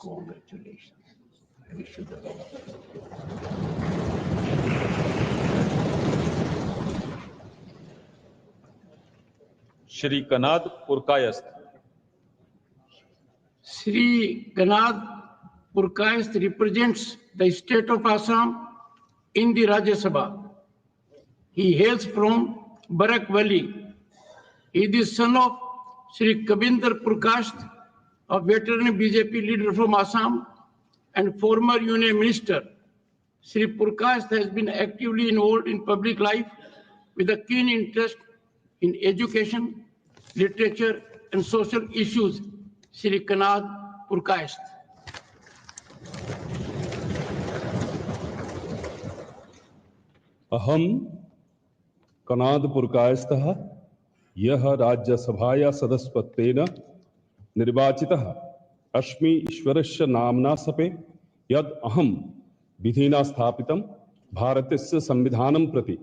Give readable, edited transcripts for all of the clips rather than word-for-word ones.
Congratulations. I wish you the best. Shri Kanad Purkayast. Sri Kanad Purkayast represents the state of Assam in the Rajya Sabha. He hails from Barak Valley. He is the son of Sri Kabinder Purkayast, a veteran BJP leader from Assam and former Union Minister. Sri Purkayast has been actively involved in public life with a keen interest in education, literature, and social issues. Sri Kanad Purkayast. अहम कनादपुरकायस्थः यः राज्यसभाया सदस्यत्वेन निर्वाचितः अस्मि ईश्वरस्य नाम्ना सपे यद् अहं विधिना स्थापितं भारतस्य संविधानं प्रति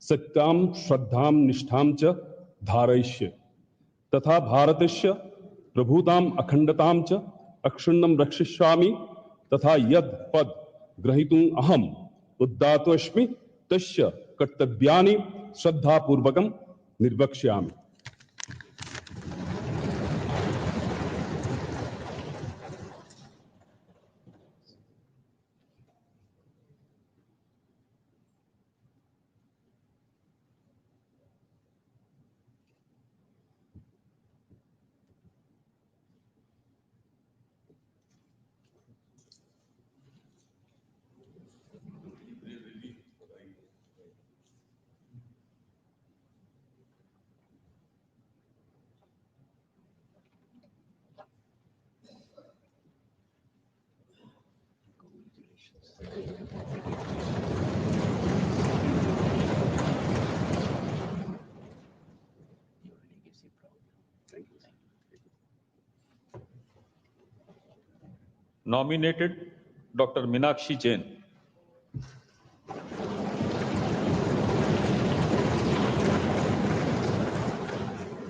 सत्यां श्रद्धां निष्ठां च धारयिष्ये तथा भारतस्य प्रभुताम् अखण्डतां च अक्षुण्णं रक्षिष्यामि तथा यद् पद ग्रहीतुम् अहम् उद्दातोऽस्मि तस्य कर्तव्यानि श्रद्धापूर्वकं निर्वक्ष्यामि। Nominated Dr. Meenakshi Jain.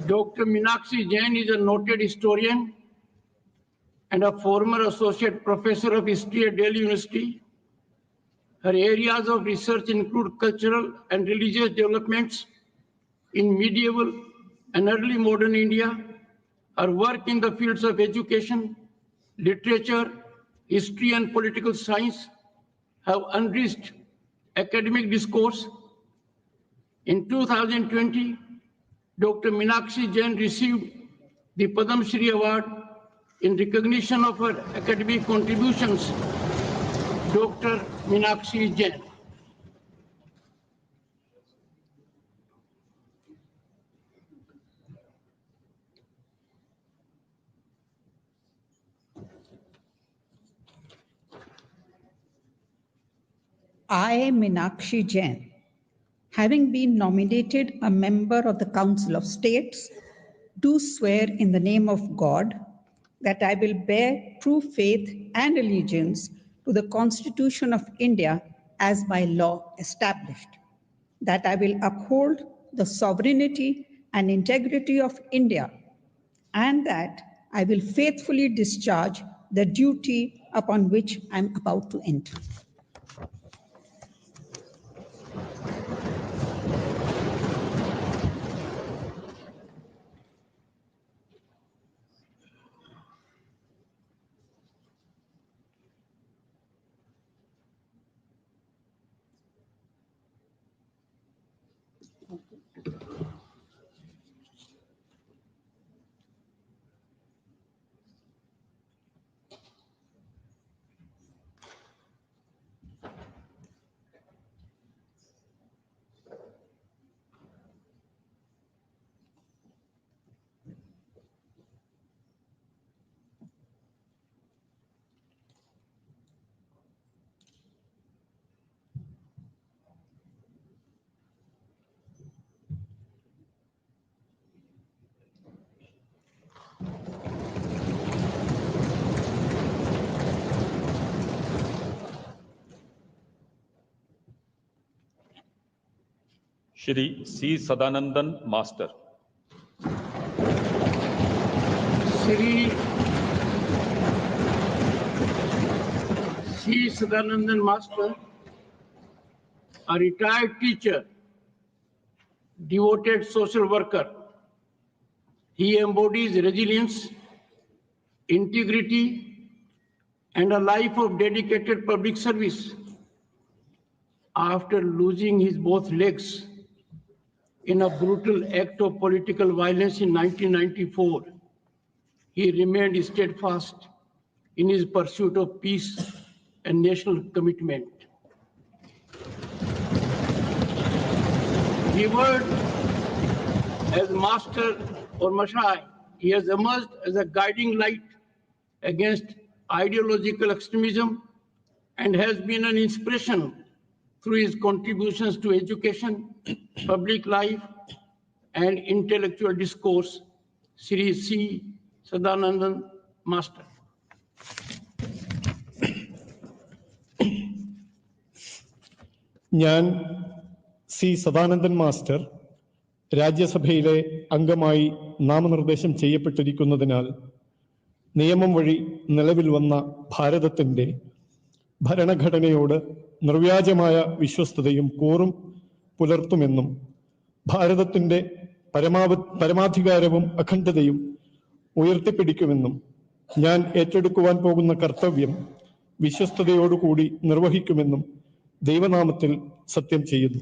Dr. Meenakshi Jain is a noted historian and a former associate professor of history at Delhi University. Her areas of research include cultural and religious developments in medieval and early modern India. Her work in the fields of education, literature, history, and political science have enriched academic discourse. In 2020, Dr. Meenakshi Jain received the Padma Shri Award in recognition of her academic contributions. Dr. Meenakshi Jain. I, Meenakshi Jain, having been nominated a member of the Council of States, do swear in the name of God that I will bear true faith and allegiance to the Constitution of India as by law established, that I will uphold the sovereignty and integrity of India, and that I will faithfully discharge the duty upon which I am about to enter. Shri C. Sadanandan Master. Sadanandan Master, a retired teacher, devoted social worker. He embodies resilience, integrity, and a life of dedicated public service. After losing his both legs in a brutal act of political violence in 1994, he remained steadfast in his pursuit of peace and national commitment. Revered as master or Mashai, he has emerged as a guiding light against ideological extremism and has been an inspiration through his contributions to education, public life, and intellectual discourse. Sri C. Sadanandan Master. ഞാൻ C Sadanandan master രാജ്യസഭയിലെ അംഗമായി നാമനിർദ്ദേശം ചെയ്യപ്പെട്ടിരിക്കുന്നതിനാൽ നിയമം വഴി നിലവിൽ വന്ന ഭാരതത്തിൻ്റെ ഭരണഘടനയോട് നിർവ്യാജമായ വിശ്വസ്തതയും കൂറും പുലർത്തുമെന്നും ഭാരതത്തിൻ്റെ പരമാധികാരവും അഖണ്ഡതയും ഉയർത്തിപ്പിടിക്കുമെന്നും ഞാൻ ഏറ്റെടുക്കുവാൻ പോകുന്ന കർത്തവ്യം വിശ്വസ്തയോടുകൂടി നിർവഹിക്കുമെന്നും ദൈവനാമത്തിൽ സത്യം ചെയ്യുന്നു.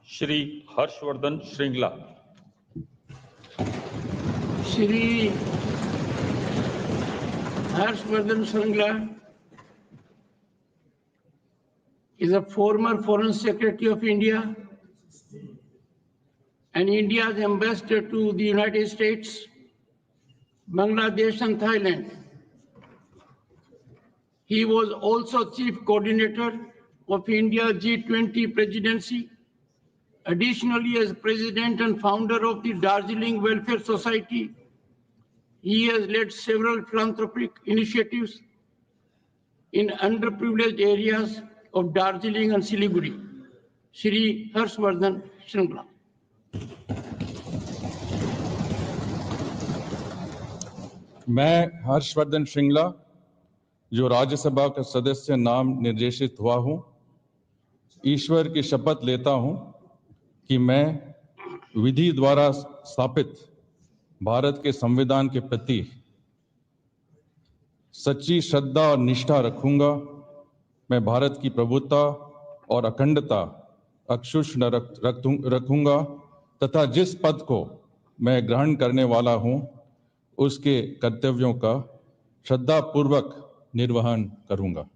Shri Harshvardhan Shringla. Shri Harshvardhan Shringla is a former Foreign Secretary of India and India's ambassador to the United States, Bangladesh, and Thailand. He was also Chief Coordinator of India's G20 presidency. Additionally, as President and founder of the Darjeeling Welfare Society, he has led several philanthropic initiatives in underprivileged areas of Darjeeling and Siliguri. Shri Harshvardhan Shringla. मैं हर्षवर्धन श्रृंगला, जो राज्यसभा का सदस्य नाम निर्देशित हुआ हूं, ईश्वर की शपथ लेता हूं कि मैं विधि द्वारा स्थापित भारत के संविधान के प्रति सच्ची श्रद्धा और निष्ठा रखूंगा। मैं भारत की प्रभुता और अखंडता अक्षुण्ण रखूंगा तथा जिस पद को मैं ग्रहण करने वाला हूं, उसके कर्तव्यों का श्रद्धापूर्वक निर्वहन करूंगा।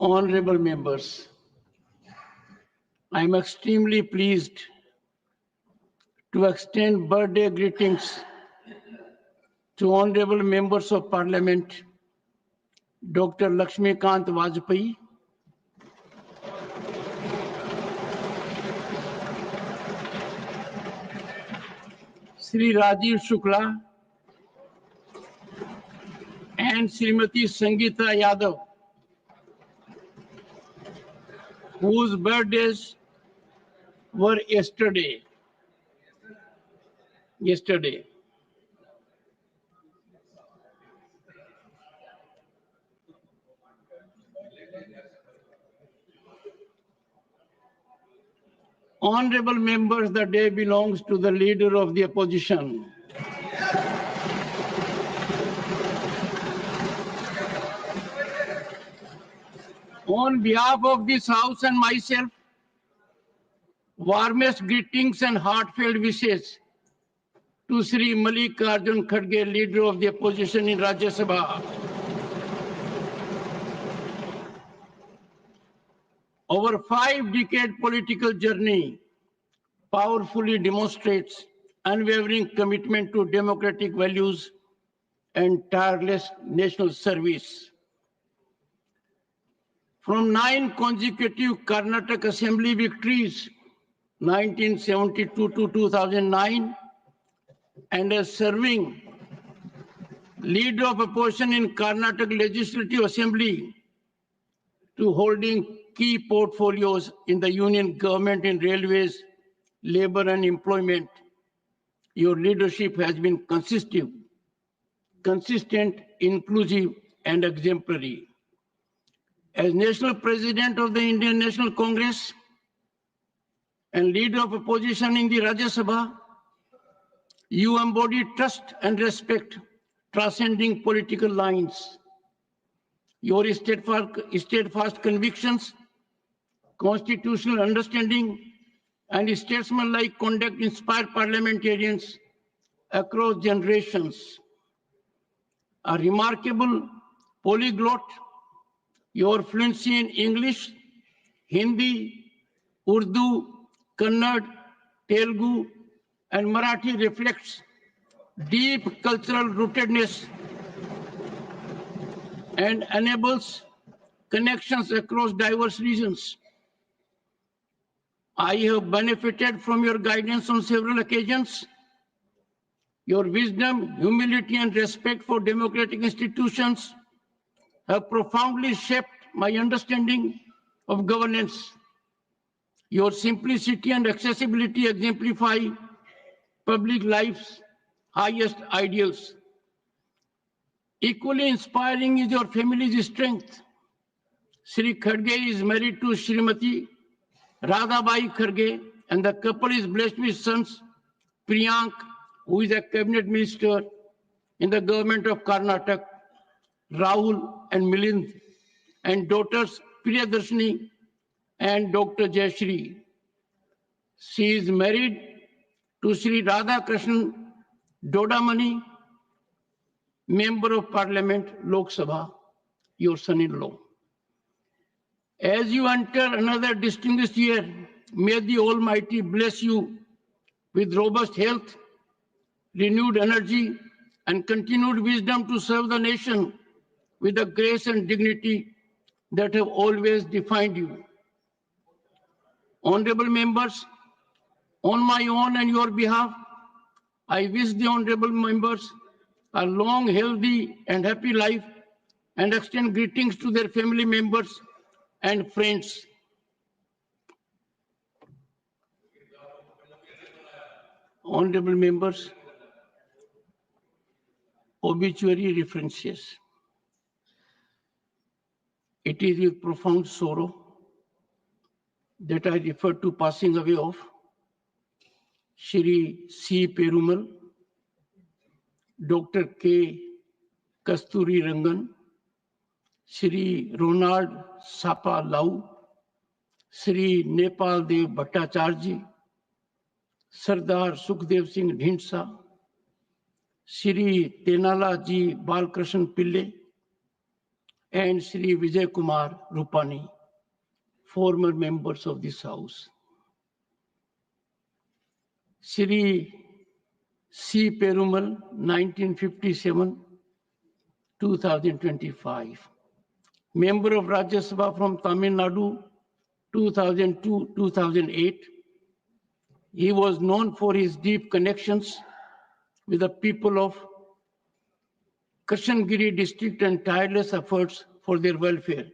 Honorable members, I am extremely pleased to extend birthday greetings to honorable members of parliament, Dr. Lakshmikant Vajpayee, Sri Rajiv Shukla, and Srimati Sangeeta Yadav, whose birthdays were yesterday. Honorable members, the day belongs to the leader of the opposition. On behalf of this House and myself, warmest greetings and heartfelt wishes to Sri Mallikarjun Kharge, leader of the opposition in Rajya Sabha. Our 5-decade political journey powerfully demonstrates unwavering commitment to democratic values and tireless national service. From 9 consecutive Karnataka Assembly victories, 1972 to 2009, and as serving leader of opposition in Karnataka Legislative Assembly, to holding key portfolios in the union government in railways, labor and employment, your leadership has been consistent, inclusive and exemplary. As National President of the Indian National Congress and leader of opposition in the Rajya Sabha, you embody trust and respect transcending political lines. Your steadfast convictions, constitutional understanding, and statesmanlike conduct inspire parliamentarians across generations. A remarkable polyglot, your fluency in English, Hindi, Urdu, Kannada, Telugu, and Marathi reflects deep cultural rootedness and enables connections across diverse regions. I have benefited from your guidance on several occasions. Your wisdom, humility, and respect for democratic institutions have profoundly shaped my understanding of governance. Your simplicity and accessibility exemplify public life's highest ideals. Equally inspiring is your family's strength. Sri Kharge is married to Srimati Radhabai Kharge, and the couple is blessed with sons Priyank, who is a cabinet minister in the government of Karnataka, Rahul and Milind, and daughters Priyadarshini and Dr. Jayashree. She is married to Sri Radhakrishnan Dodamani, Member of Parliament, Lok Sabha, your son-in-law. As you enter another distinguished year, may the Almighty bless you with robust health, renewed energy, and continued wisdom to serve the nation with the grace and dignity that have always defined you. Honorable members, on my own and your behalf, I wish the honorable members a long, healthy, and happy life and extend greetings to their family members and friends. Honorable members, obituary references. It is with profound sorrow that I refer to passing away of Shri C. Perumal, Dr. K. Kasturi Rangan, Shri Ronald Sapa Lau, Shri Nepal Dev Bhattacharya, Sardar Sukhdev Singh Dhindsa, Shri Tenala Ji Balkrishnan Pille, and Shri Vijay Kumar Rupani, former members of this House. Shri C. Perumal, 1957-2025. Member of Rajya Sabha from Tamil Nadu, 2002-2008. He was known for his deep connections with the people of Krishnagiri district and tireless efforts for their welfare.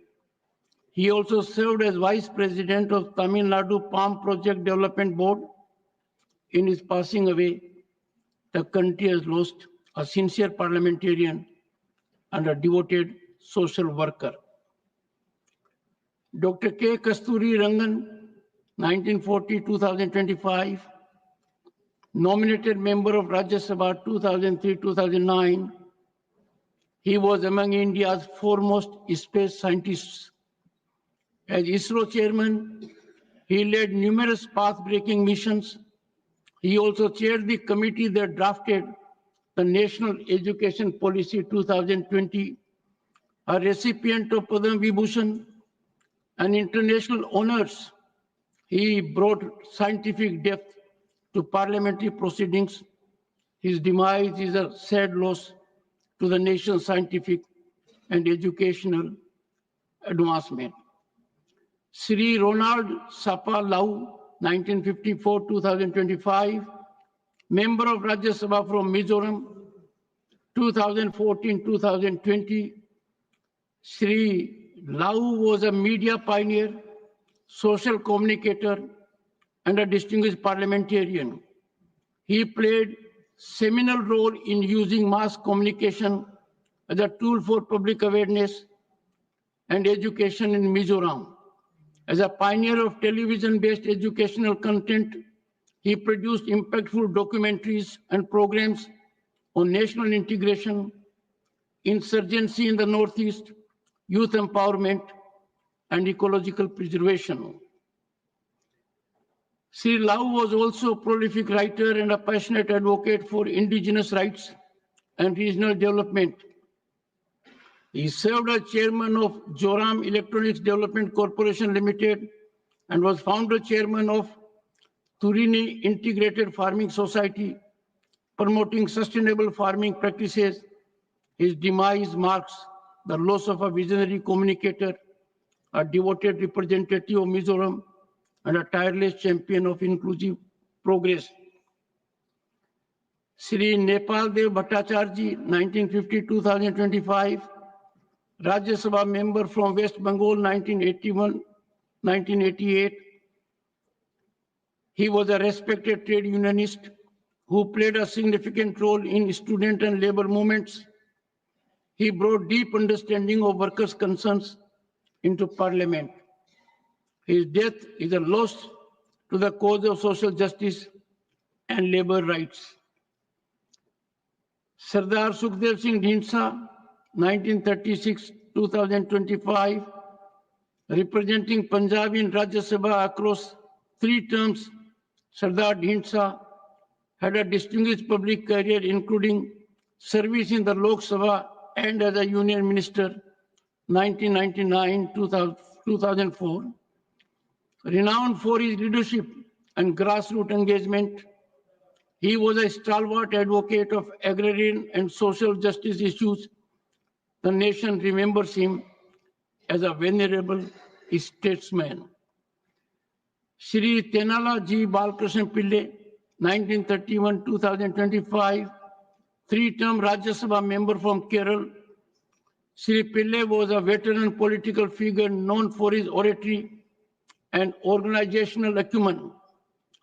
He also served as Vice President of Tamil Nadu Palm Project Development Board. In his passing away, the country has lost a sincere parliamentarian and a devoted social worker. Dr. K. Kasturi Rangan, 1940-2025, nominated member of Rajya Sabha 2003-2009. He was among India's foremost space scientists. As ISRO chairman, he led numerous path-breaking missions. He also chaired the committee that drafted the National Education Policy 2020, a recipient of Padma Vibhushan and international honors. He brought scientific depth to parliamentary proceedings. His demise is a sad loss to the nation's scientific and educational advancement. Sri Ronald Sapa Lau, 1954-2025, member of Rajya Sabha from Mizoram, 2014-2020. Sri Lau was a media pioneer, social communicator, and a distinguished parliamentarian. He played seminal role in using mass communication as a tool for public awareness and education in Mizoram. As a pioneer of television-based educational content, he produced impactful documentaries and programs on national integration, insurgency in the Northeast, youth empowerment, and ecological preservation. Sri Lau was also a prolific writer and a passionate advocate for indigenous rights and regional development. He served as chairman of Joram Electronics Development Corporation Limited and was founder chairman of Turini Integrated Farming Society, promoting sustainable farming practices. His demise marks the loss of a visionary communicator, a devoted representative of Mizoram, and a tireless champion of inclusive progress. Sri Nepal Dev Bhattacharya, 1950-2025, Rajya Sabha member from West Bengal, 1981-1988. He was a respected trade unionist who played a significant role in student and labor movements. He brought deep understanding of workers' concerns into parliament. His death is a loss to the cause of social justice and labor rights. Sardar Sukhdev Singh Dhindsa, 1936-2025, representing Punjab in Rajya Sabha across 3 terms. Sardar Dhindsa had a distinguished public career, including service in the Lok Sabha and as a union minister, 1999-2004. Renowned for his leadership and grassroots engagement, he was a stalwart advocate of agrarian and social justice issues. The nation remembers him as a venerable statesman. Shri Tenala G. Balkrishnan Pillai, 1931-2025, 3-term Rajya Sabha member from Kerala. Shri Pillai was a veteran political figure known for his oratory and organizational acumen.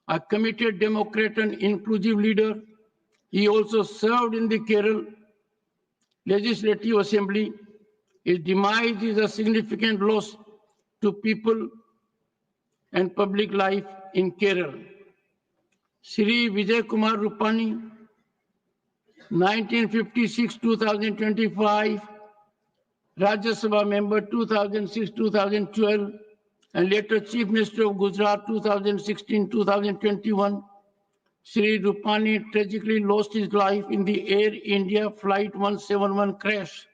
A committed Democrat and inclusive leader, he also served in the Kerala Legislative Assembly. His demise is a significant loss to people and public life in Kerala. Shri Vijay Kumar Rupani, 1956-2025, Rajya Sabha member 2006-2012, and later Chief Minister of Gujarat 2016-2021. Shri Rupani tragically lost his life in the Air India Flight 171 crash.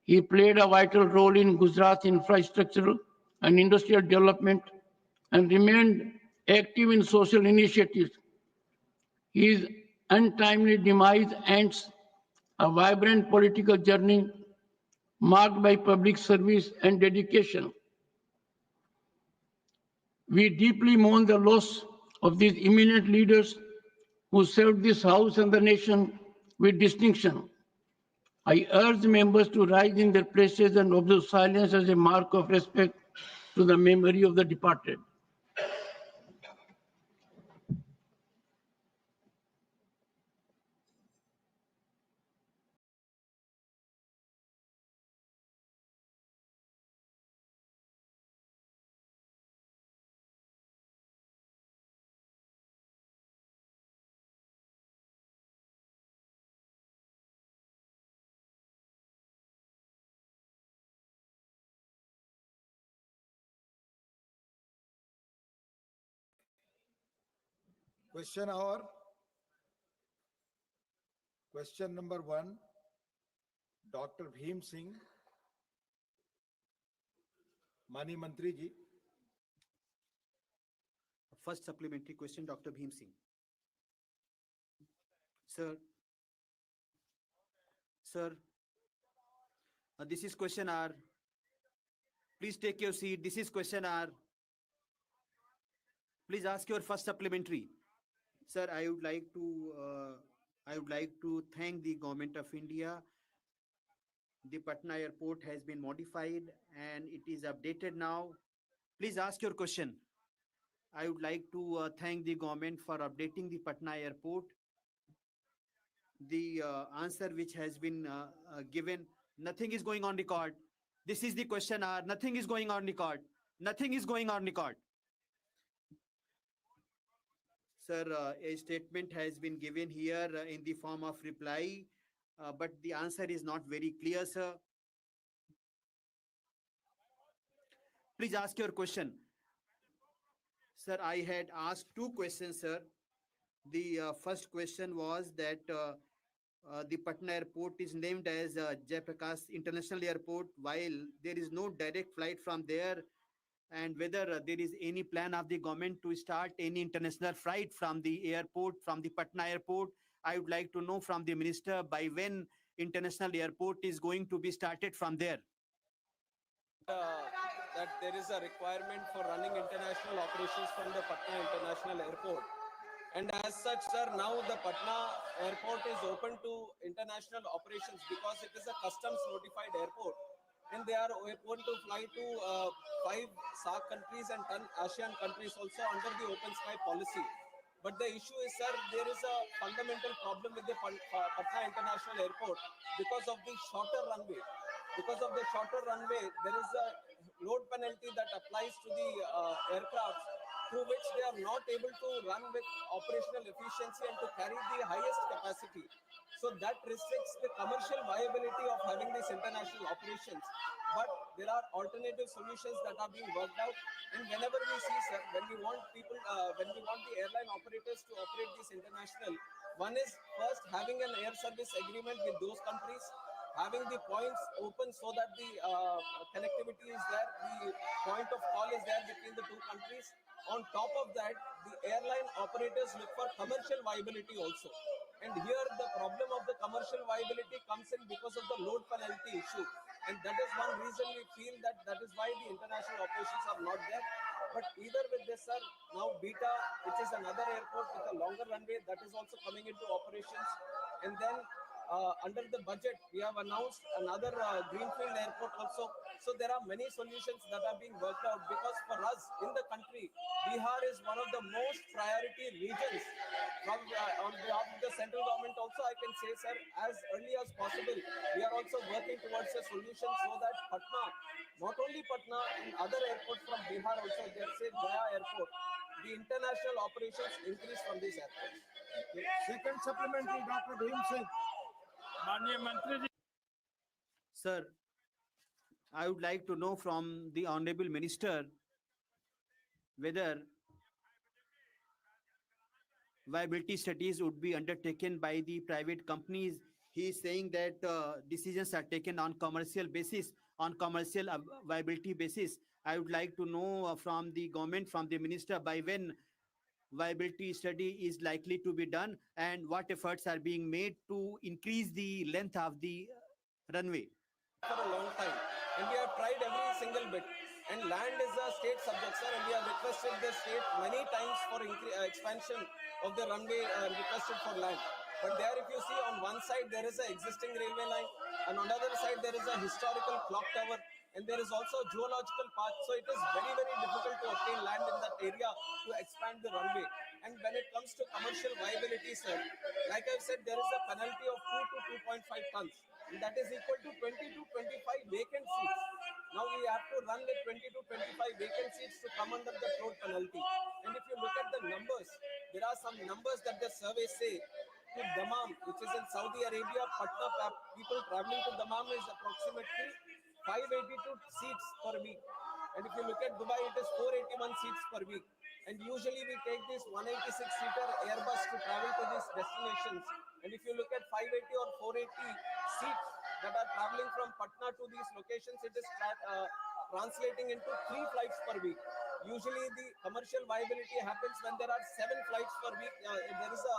He played a vital role in Gujarat's infrastructural and industrial development and remained active in social initiatives. His untimely demise ends a vibrant political journey marked by public service and dedication. We deeply mourn the loss of these eminent leaders who served this House and the nation with distinction. I urge members to rise in their places and observe silence as a mark of respect to the memory of the departed. Question hour. Question number 1, Dr. Bhim Singh. Mani Mantri ji. First supplementary question, Dr. Bhim Singh. Sir, this is question hour. Please take your seat. This is question hour. Please ask your first supplementary. Sir, I would like to thank the Government of India. The Patna airport has been modified and it is updated now. Please ask your question. I would like to thank the government for updating the Patna airport. The answer which has been given, nothing is going on record. This is the question hour. Nothing is going on record. Nothing is going on record. Sir, a statement has been given here in the form of reply, but the answer is not very clear, sir. Please ask your question. Sir, I had asked two questions, sir. The first question was that the Patna airport is named as Jayaprakash International Airport, while there is no direct flight from there, and whether there is any plan of the government to start any international flight from the airport, from the Patna airport. I would like to know from the minister by when international airport is going to be started from there. That there is a requirement for running international operations from the Patna International Airport. And as such, sir, now the Patna airport is open to international operations because it is a customs notified airport. And they are open to fly to 5 SAARC countries and 10 ASEAN countries also under the open sky policy. But the issue is, sir, there is a fundamental problem with the Patna International Airport because of the shorter runway. Because of the shorter runway, there is a load penalty that applies to the aircraft, through which they are not able to run with operational efficiency and to carry the highest capacity. So that restricts the commercial viability of having these international operations. But there are alternative solutions that are being worked out. And whenever we see, sir, when we want the airline operators to operate this international, one is first having an air service agreement with those countries, having the points open so that the connectivity is there, the point of call is there between the two countries. On top of that, the airline operators look for commercial viability also. And here the problem of the commercial viability comes in because of the load penalty issue. And that is one reason we feel that is why the international operations are not there. But either with this, sir, now Beta, which is another airport with a longer runway, that is also coming into operations. And then under the budget, we have announced another greenfield airport also. So there are many solutions that are being worked out, because for us in the country, Bihar is one of the most priority regions. From on behalf of the central government also, I can say, sir, as early as possible, we are also working towards a solution so that Patna, not only Patna, in other airports from Bihar also, let's say Gaya airport, the international operations increase from these airports. Second supplementary, Dr. Bhim Singh. Sir, I would like to know from the Honorable Minister whether viability studies would be undertaken by the private companies he is saying that decisions are taken on commercial basis, on commercial viability basis. I would like to know from the government, from the minister, by when viability study is likely to be done and what efforts are being made to increase the length of the runway. For a long time, and we have tried every single bit. And land is a state subject, sir, and we have requested the state many times for expansion of the runway, requested for land. But there, if you see, on one side there is an existing railway line, and on the other side there is a historical clock tower, and there is also a geological path. So it is very, very difficult to obtain land in that area to expand the runway. And when it comes to commercial viability, sir, like I've said, there is a penalty of 2 to 2.5 tons. And that is equal to 20 to 25 vacant seats. Now we have to run with 20 to 25 vacant seats to come under the float penalty. And if you look at the numbers, there are some numbers that the surveys say. To Dammam, which is in Saudi Arabia, Patna, people traveling to Dammam is approximately 582 seats per week. And if you look at Dubai, it is 481 seats per week. And usually we take this 186-seater Airbus to travel to these destinations. And if you look at 580 or 480 seats that are traveling from Patna to these locations, it is translating into 3 flights per week. Usually the commercial viability happens when there are 7 flights per week. There is a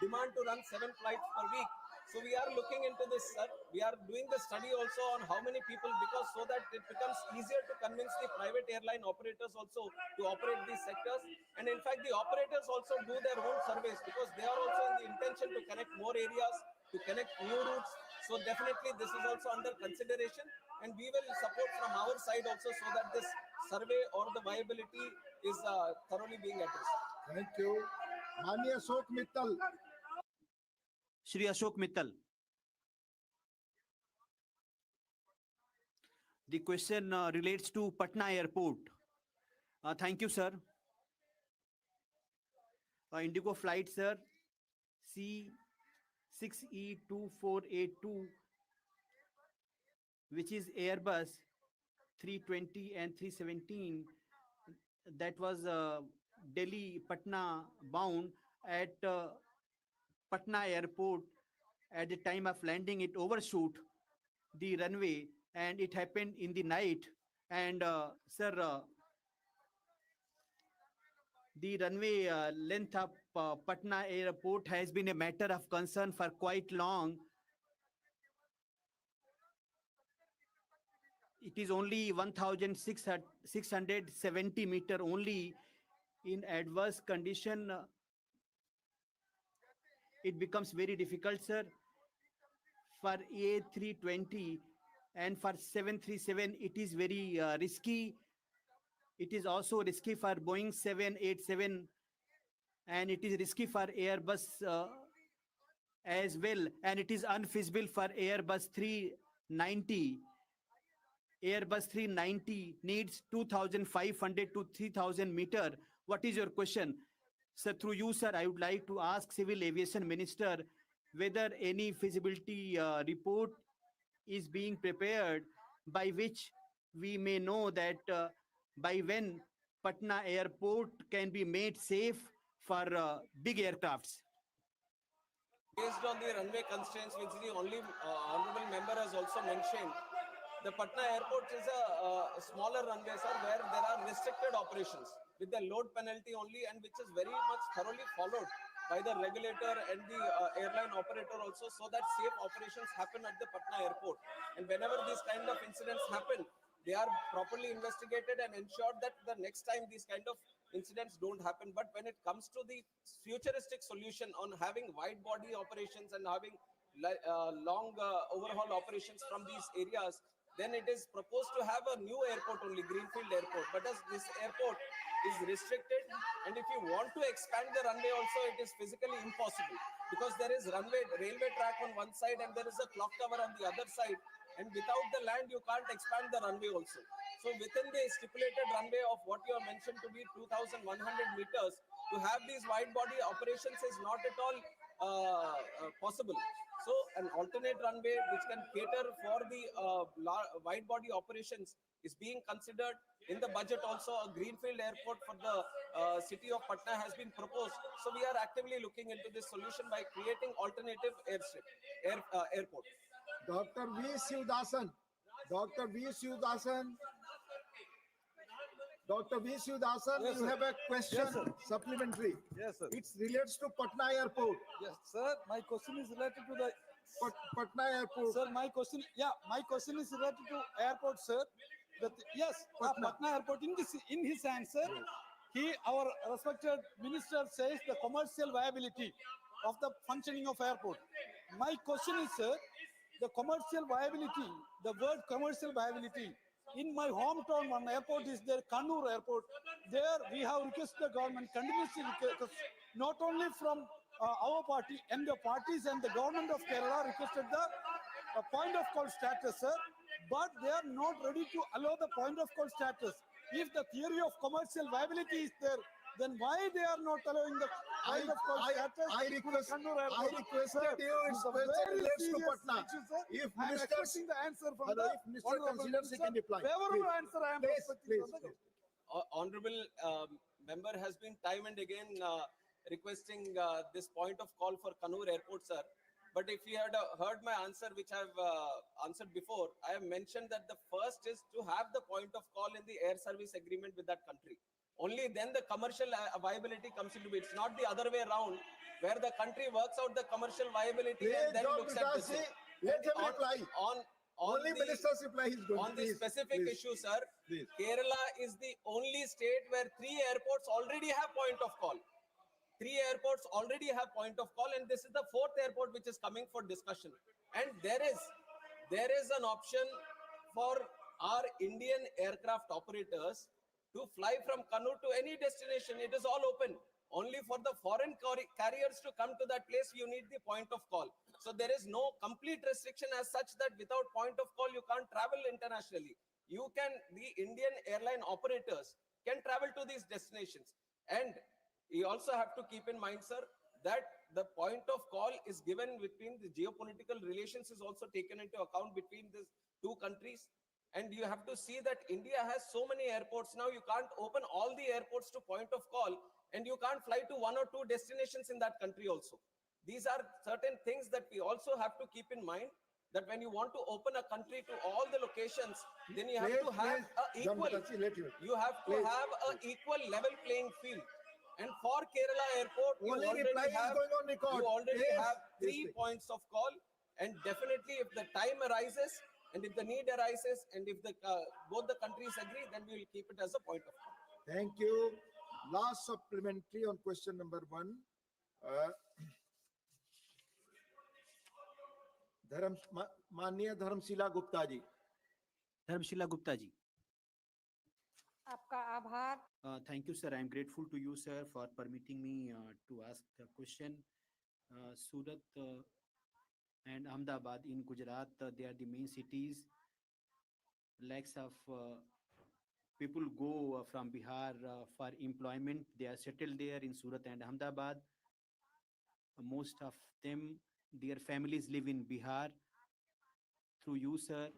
demand to run 7 flights per week. So we are looking into this, sir. We are doing the study also on how many people, because so that it becomes easier to convince the private airline operators also to operate these sectors. And in fact, the operators also do their own surveys, because they are also in the intention to connect more areas, to connect new routes. So definitely this is also under consideration, and we will support from our side also so that this survey or the viability is thoroughly being addressed. Thank you. Manya Ashok Mittal. Shri Ashok Mittal. The question relates to Patna Airport. Thank you, sir. Indigo flight, sir, C6E2482, which is Airbus 320 and 317, that was Delhi Patna bound at Patna Airport. At the time of landing, it overshoot the runway, and it happened in the night. And sir, the runway length of Patna Airport has been a matter of concern for quite long. It is only 1,670 meter only. In adverse condition, it becomes very difficult, sir. For A320 and for 737, it is very risky. It is also risky for Boeing 787, and it is risky for Airbus as well, and it is unfeasible for Airbus 390. Airbus 390 needs 2,500 to 3,000 meter. What is your question? Sir, through you, sir, I would like to ask Civil Aviation Minister whether any feasibility report is being prepared by which we may know that by when Patna Airport can be made safe for big aircrafts. Based on the runway constraints, which the only honorable member has also mentioned, the Patna Airport is a smaller runway, sir, where there are restricted operations with the load penalty only, and which is very much thoroughly followed by the regulator and the airline operator also, so that safe operations happen at the Patna Airport. And whenever these kind of incidents happen, they are properly investigated and ensured that the next time these kind of incidents don't happen. But when it comes to the futuristic solution on having wide body operations and having long overhaul operations from these areas, then it is proposed to have a new airport only, Greenfield Airport. But as this airport is restricted, and if you want to expand the runway also, it is physically impossible, because there is railway track on one side and there is a clock tower on the other side, and without the land you can't expand the runway also. So within the stipulated runway of what you have mentioned to be 2,100 meters, to have these wide body operations is not at all possible. So an alternate runway which can cater for the wide body operations is being considered. In the budget also, a greenfield airport for the city of Patna has been proposed. So we are actively looking into this solution by creating alternative airport. Dr. V. Sivdasan. Dr. V. Sivdasan. Dr. V. Sivdasan, Yes, you sir. have a question Yes, sir. supplementary. Yes, sir. It relates to Patna Airport. Yes, sir. My question is related to the Patna Airport. sir. My question is related to airport, sir. Yes, Patna. Patna Airport. In his answer, our respected minister says the commercial viability of the functioning of airport. My question is, sir, the commercial viability. The word commercial viability. In my hometown, one airport is there, Kannur Airport. There we have requested the government continuously request, not only from our party and the parties and the government of Kerala requested the point of call status, sir, but they are not ready to allow the point of call status. If the theory of commercial viability is there, then why they are not allowing the point of call status? I requested you, its question relates to Patna. If I am ministers, expecting the answer from Hello, the if minister honorable considers, he minister. can reply. Favorable Please. answer I am Please, expecting. please, please. Honorable member has been time and again requesting this point of call for Kannur Airport, sir. But if you had heard my answer, which I've answered before, I have mentioned that the first is to have the point of call in the air service agreement with that country. Only then the commercial viability comes into it. It's not the other way around, where the country works out the commercial viability and then looks at the same. Let him reply. On Only the, minister's reply is going. on the specific issue, sir, Please. Kerala is the only state where 3 airports already have point of call. 3 airports already have point of call, and this is the 4th airport which is coming for discussion. And there is an option for our Indian aircraft operators to fly from Kannur to any destination. It is all open. Only for the foreign carriers to come to that place, you need the point of call. So there is no complete restriction as such that without point of call, you can't travel internationally. The Indian airline operators can travel to these destinations. And you also have to keep in mind, sir, that the point of call is given between the geopolitical relations is also taken into account between these 2 countries. And you have to see that India has so many airports now, you can't open all the airports to point of call, and you can't fly to 1 or 2 destinations in that country also. These are certain things that we also have to keep in mind, that when you want to open a country to all the locations, then you have to have a equal level playing field. And for Kerala Airport, you already have 3 points of call, and definitely if the time arises and if the need arises and if both the countries agree, then we will keep it as a point of call. Thank you. Last supplementary on question number 1. माननीय Dharamshila Gupta ji. Dharmshila Gupta ji. आपका आभार. Thank you, sir. I am grateful to you, sir, for permitting me to ask the question. Surat and Ahmedabad in Gujarat, they are the main cities. Lakhs of people go from Bihar for employment. They are settled there in Surat and Ahmedabad. Most of them, their families live in Bihar. Through you, sir,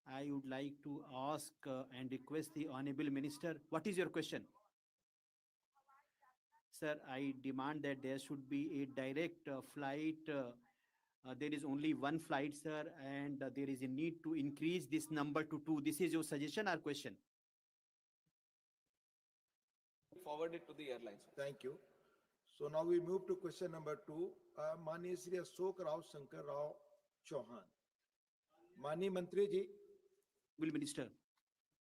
I would like to ask and request the Honorable Minister, what is your question? Sir, I demand that there should be a direct flight. There is only 1 flight, sir, and there is a need to increase this number to 2. This is your suggestion or question? Forward it to the airlines. Thank you. So now we move to question number 2. माननीय श्री अशोक राव शंकर राव चौहान. माननीय मंत्री जी. Will Minister,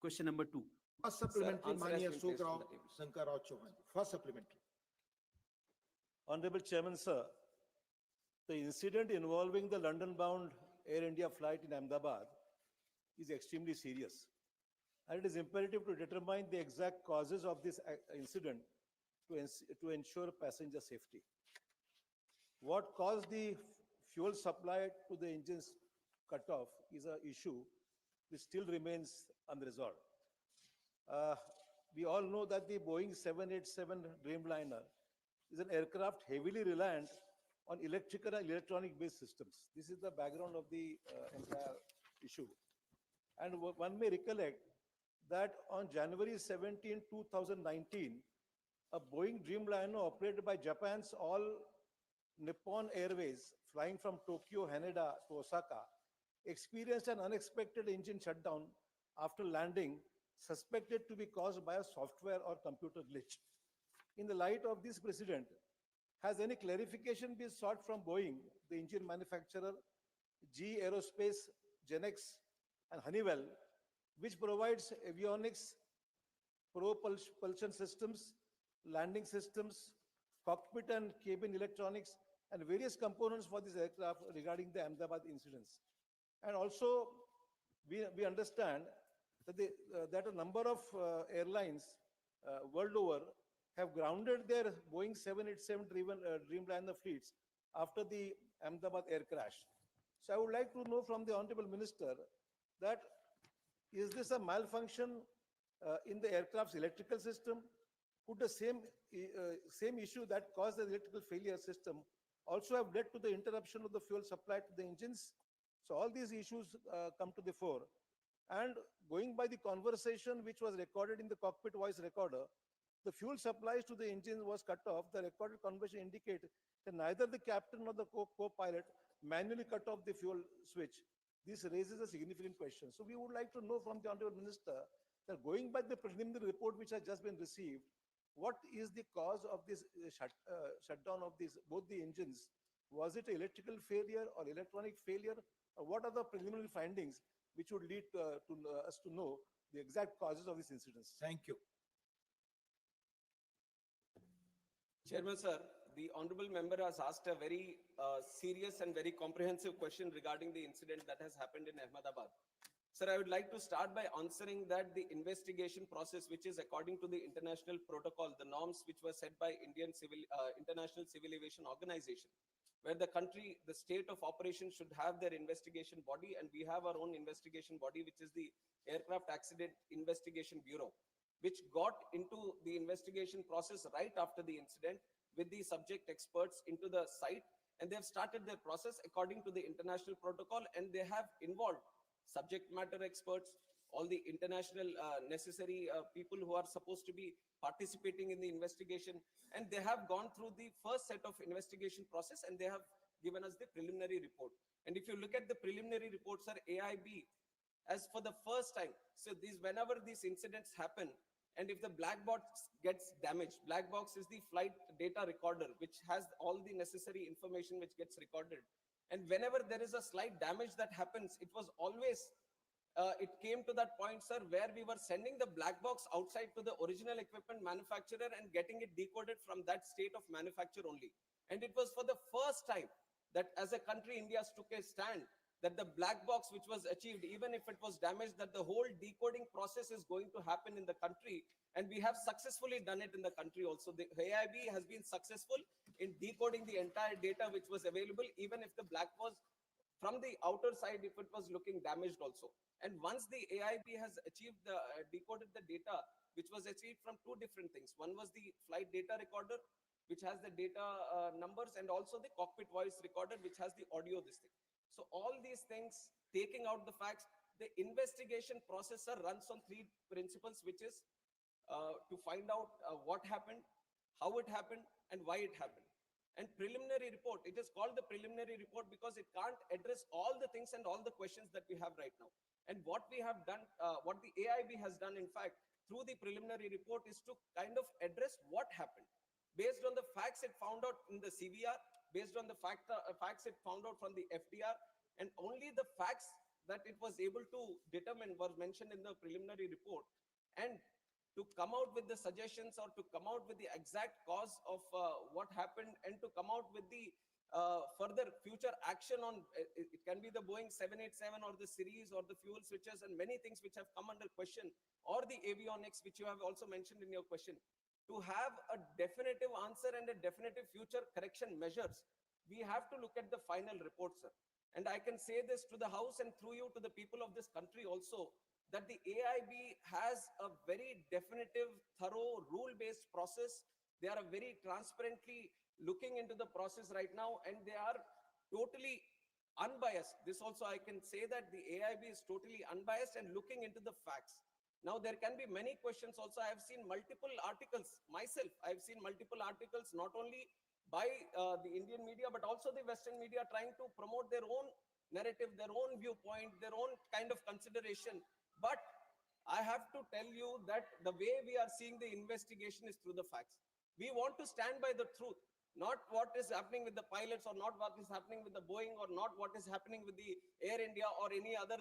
question number 2. First supplementary, माननीय Ashok Rao Shankar Rao Chauhan. First supplementary. Honorable Chairman, sir, the incident involving the London-bound Air India flight in Ahmedabad is extremely serious, and it is imperative to determine the exact causes of this incident to ensure passenger safety. What caused the fuel supply to the engines cut off is an issue which still remains unresolved. We all know that the Boeing 787 Dreamliner is an aircraft heavily reliant on electrical and electronic based systems. This is the background of the entire issue. And one may recollect that on January 17, 2019, a Boeing Dreamliner operated by Japan's all Nippon Airways, flying from Tokyo, Haneda to Osaka, experienced an unexpected engine shutdown after landing, suspected to be caused by a software or computer glitch. In the light of this precedent, has any clarification been sought from Boeing, the engine manufacturer, GE Aerospace, Genex, and Honeywell, which provides avionics, propulsion systems, landing systems, cockpit and cabin electronics, and various components for this aircraft regarding the Ahmedabad incidents? And also, we understand that, that a number of airlines world over have grounded their Boeing 787 Dreamliner fleets after the Ahmedabad air crash. So I would like to know from the Honorable Minister that is this a malfunction in the aircraft's electrical system? Could the same issue that caused the electrical failure system also have led to the interruption of the fuel supply to the engines? So all these issues come to the fore. And going by the conversation which was recorded in the cockpit voice recorder, the fuel supplies to the engine was cut off. The recorded conversation indicated that neither the captain nor the co-pilot manually cut off the fuel switch. This raises a significant question. So we would like to know from the Honorable Minister that going by the preliminary report which has just been received, what is the cause of this shutdown of both the engines? Was it electrical failure or electronic failure? Or what are the preliminary findings which would lead us to know the exact causes of these incidents? Thank you. Chairman, sir, the honorable member has asked a very serious and very comprehensive question regarding the incident that has happened in Ahmedabad. Sir, I would like to start by answering that the investigation process, which is according to the international protocol, the norms which were set by International Civil Aviation Organization, where the country, the state of operation should have their investigation body, and we have our own investigation body, which is the Aircraft Accident Investigation Bureau, which got into the investigation process right after the incident with the subject experts into the site, and they have started their process according to the international protocol, and they have involved subject matter experts, all the international necessary people who are supposed to be participating in the investigation, and they have gone through the first set of investigation process, and they have given us the preliminary report. And if you look at the preliminary reports, sir, AIB, as for the first time, so whenever these incidents happen, and if the black box gets damaged, black box is the flight data recorder, which has all the necessary information which gets recorded. And whenever there is a slight damage that happens, it was always, it came to that point, sir, where we were sending the black box outside to the original equipment manufacturer and getting it decoded from that state of manufacture only. And it was for the first time that as a country, India took a stand that the black box which was achieved, even if it was damaged, that the whole decoding process is going to happen in the country. And we have successfully done it in the country also. The AIB has been successful in decoding the entire data which was available, even if the black was from the outer side, if it was looking damaged also. And once the AIB has achieved decoded the data, which was achieved from two different things. One was the flight data recorder, which has the data numbers, and also the cockpit voice recorder, which has the audio this thing. So all these things, taking out the facts, the investigation process runs on three principles, which is to find out what happened, how it happened, and why it happened. And preliminary report, it is called the preliminary report because it can't address all the things and all the questions that we have right now. And what we have done, what the AIB has done, in fact, through the preliminary report is to kind of address what happened. Based on the facts it found out in the CVR, based on the facts it found out from the FDR, and only the facts that it was able to determine were mentioned in the preliminary report. And to come out with the suggestions or to come out with the exact cause of what happened, and to come out with the further future action on, it can be the Boeing 787 or the series or the fuel switches and many things which have come under question, or the avionics, which you have also mentioned in your question. To have a definitive answer and a definitive future correction measures, we have to look at the final report, sir. And I can say this to the House and through you to the people of this country also, that the AIB has a very definitive, thorough, rule-based process. They are very transparently looking into the process right now, and they are totally unbiased. This also I can say that the AIB is totally unbiased and looking into the facts. Now there can be many questions also. I have seen multiple articles myself. I have seen multiple articles not only by the Indian media but also the Western media trying to promote their own narrative, their own viewpoint, their own kind of consideration. But I have to tell you that the way we are seeing the investigation is through the facts. We want to stand by the truth, not what is happening with the pilots or not what is happening with the Boeing or not what is happening with the Air India or any other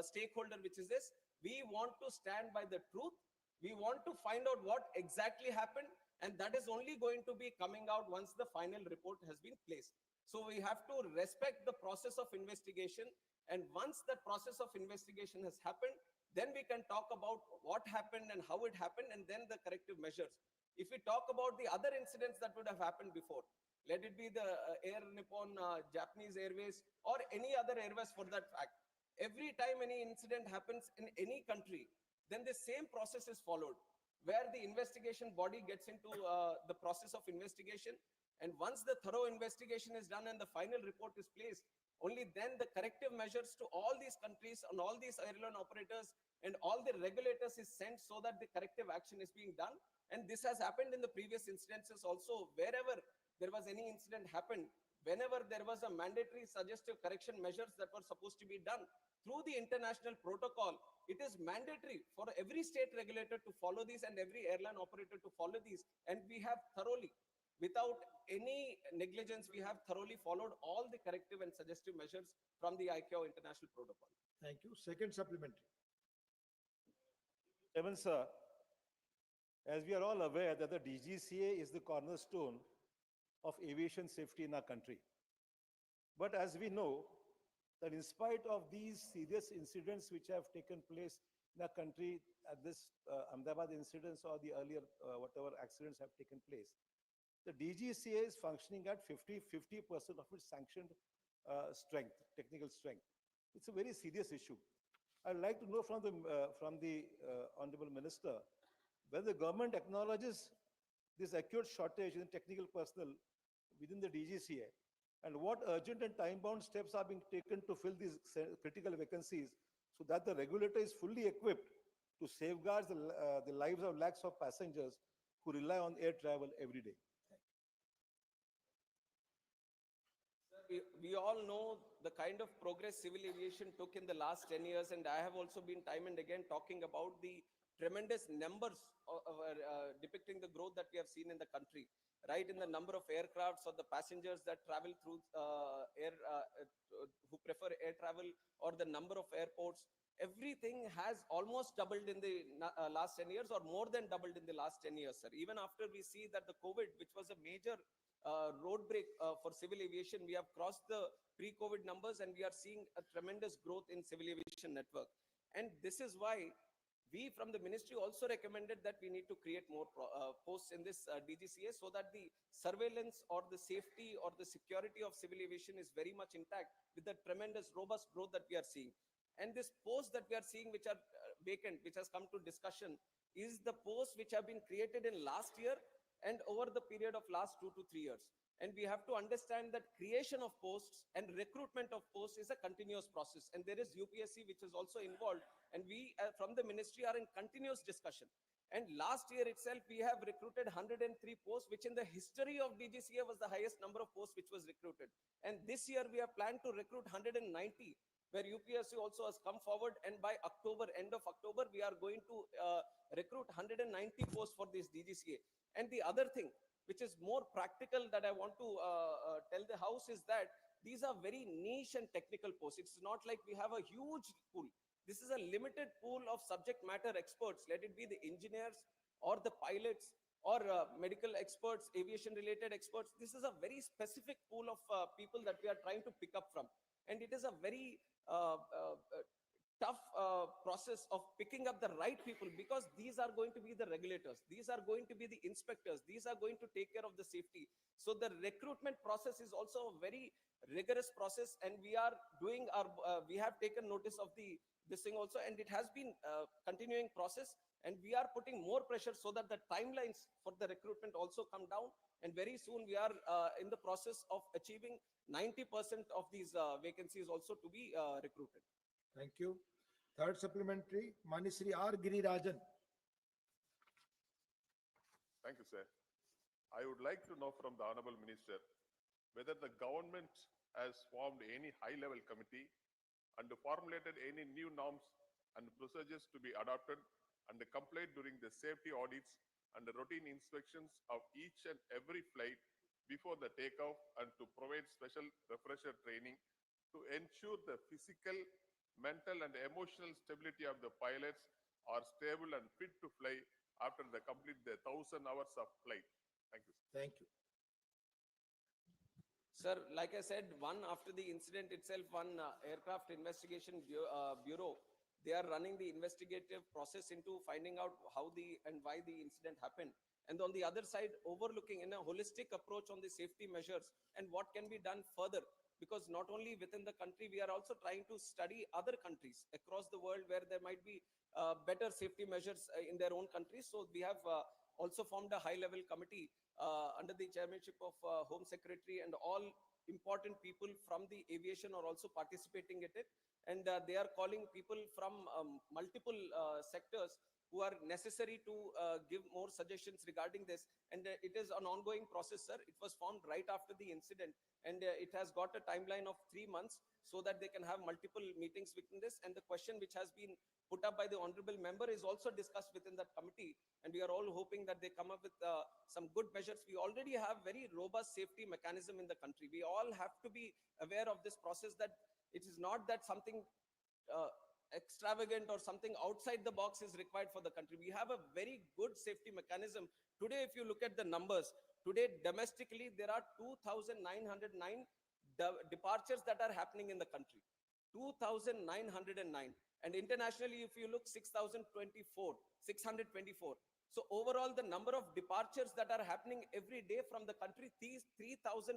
stakeholder which is this. We want to stand by the truth. We want to find out what exactly happened, and that is only going to be coming out once the final report has been placed. So we have to respect the process of investigation, and once the process of investigation has happened, then we can talk about what happened and how it happened, and then the corrective measures. If we talk about the other incidents that would have happened before, let it be the Air Nippon, Japanese Airways, or any other airways for that fact, every time any incident happens in any country, then the same process is followed, where the investigation body gets into the process of investigation. And once the thorough investigation is done and the final report is placed, only then the corrective measures to all these countries and all these airline operators and all the regulators is sent so that the corrective action is being done. And this has happened in the previous incidences also. Wherever there was any incident happened, whenever there was a mandatory suggestive correction measures that were supposed to be done through the international protocol, it is mandatory for every state regulator to follow these and every airline operator to follow these. And we have thoroughly, without any negligence, we have thoroughly followed all the corrective and suggestive measures from the ICAO international protocol. Thank you. Second supplementary. Chairman, sir, as we are all aware that the DGCA is the cornerstone of aviation safety in our country. But as we know, that in spite of these serious incidents which have taken place in our country at this Ahmedabad incidents or the earlier whatever accidents have taken place, the DGCA is functioning at 50% of its sanctioned strength, technical strength. It's a very serious issue. I'd like to know from the Honorable Minister whether the government acknowledges this acute shortage in technical personnel within the DGCA, and what urgent and time-bound steps are being taken to fill these critical vacancies so that the regulator is fully equipped to safeguard the lives of lakhs of passengers who rely on air travel every day. We all know the kind of progress civil aviation took in the last 10 years, and I have also been time and again talking about the tremendous numbers depicting the growth that we have seen in the country, right? In the number of aircrafts or the passengers that travel through who prefer air travel, or the number of airports, everything has almost doubled in the last 10 years or more than doubled in the last 10 years, sir. Even after we see that the COVID, which was a major road break for civil aviation, we have crossed the pre-COVID numbers and we are seeing a tremendous growth in civil aviation network. And this is why we from the ministry also recommended that we need to create more posts in this DGCA so that the surveillance or the safety or the security of civil aviation is very much intact with the tremendous robust growth that we are seeing. And this posts that we are seeing which are vacant, which has come to discussion, is the posts which have been created in last year and over the period of last 2 to 3 years. And we have to understand that creation of posts and recruitment of posts is a continuous process. And there is UPSC which is also involved. And we from the ministry are in continuous discussion. And last year itself, we have recruited 103 posts, which in the history of DGCA was the highest number of posts which was recruited. And this year we have planned to recruit 190, where UPSC also has come forward. And by October, end of October, we are going to recruit 190 posts for this DGCA. And the other thing, which is more practical that I want to tell the House, is that these are very niche and technical posts. It's not like we have a huge pool. This is a limited pool of subject matter experts, let it be the engineers or the pilots or medical experts, aviation related experts. This is a very specific pool of people that we are trying to pick up from. And it is a very tough process of picking up the right people, because these are going to be the regulators, these are going to be the inspectors, these are going to take care of the safety. So the recruitment process is also a very rigorous process, and we are doing our we have taken notice of this thing also, and it has been a continuing process, and we are putting more pressure so that the timelines for the recruitment also come down, And very soon we are in the process of achieving 90% of these vacancies also to be recruited. Thank you. Third supplementary, Manisri R. Girirajan. Thank you, sir. I would like to know from the Honorable Minister whether the government has formed any high-level committee and formulated any new norms and procedures to be adopted and complied during the safety audits and the routine inspections of each and every flight before the takeoff, and to provide special refresher training to ensure the physical, mental and emotional stability of the pilots are stable and fit to fly after they complete the 1,000 hours of flight. Thank you. Thank you. Sir, like I said, after the incident itself, one aircraft investigation bureau, they are running the investigative process into finding out how and why the incident happened. And on the other side, overlooking in a holistic approach on the safety measures and what can be done further. Because not only within the country, we are also trying to study other countries across the world where there might be better safety measures in their own countries. So we have also formed a high-level committee under the chairmanship of Home Secretary, and all important people from the aviation are also participating in it. And they are calling people from multiple sectors who are necessary to give more suggestions regarding this. And it is an ongoing process, sir. It was formed right after the incident, and it has got a timeline of 3 months so that they can have multiple meetings within this. And the question which has been put up by the honorable member is also discussed within that committee. And we are all hoping that they come up with some good measures. We already have very robust safety mechanism in the country. We all have to be aware of this process, that it is not that something extravagant or something outside the box is required for the country. We have a very good safety mechanism. Today, if you look at the numbers, today domestically, there are 2,909 departures that are happening in the country. 2,909. And internationally, if you look, 624. So overall, the number of departures that are happening every day from the country, 3,500.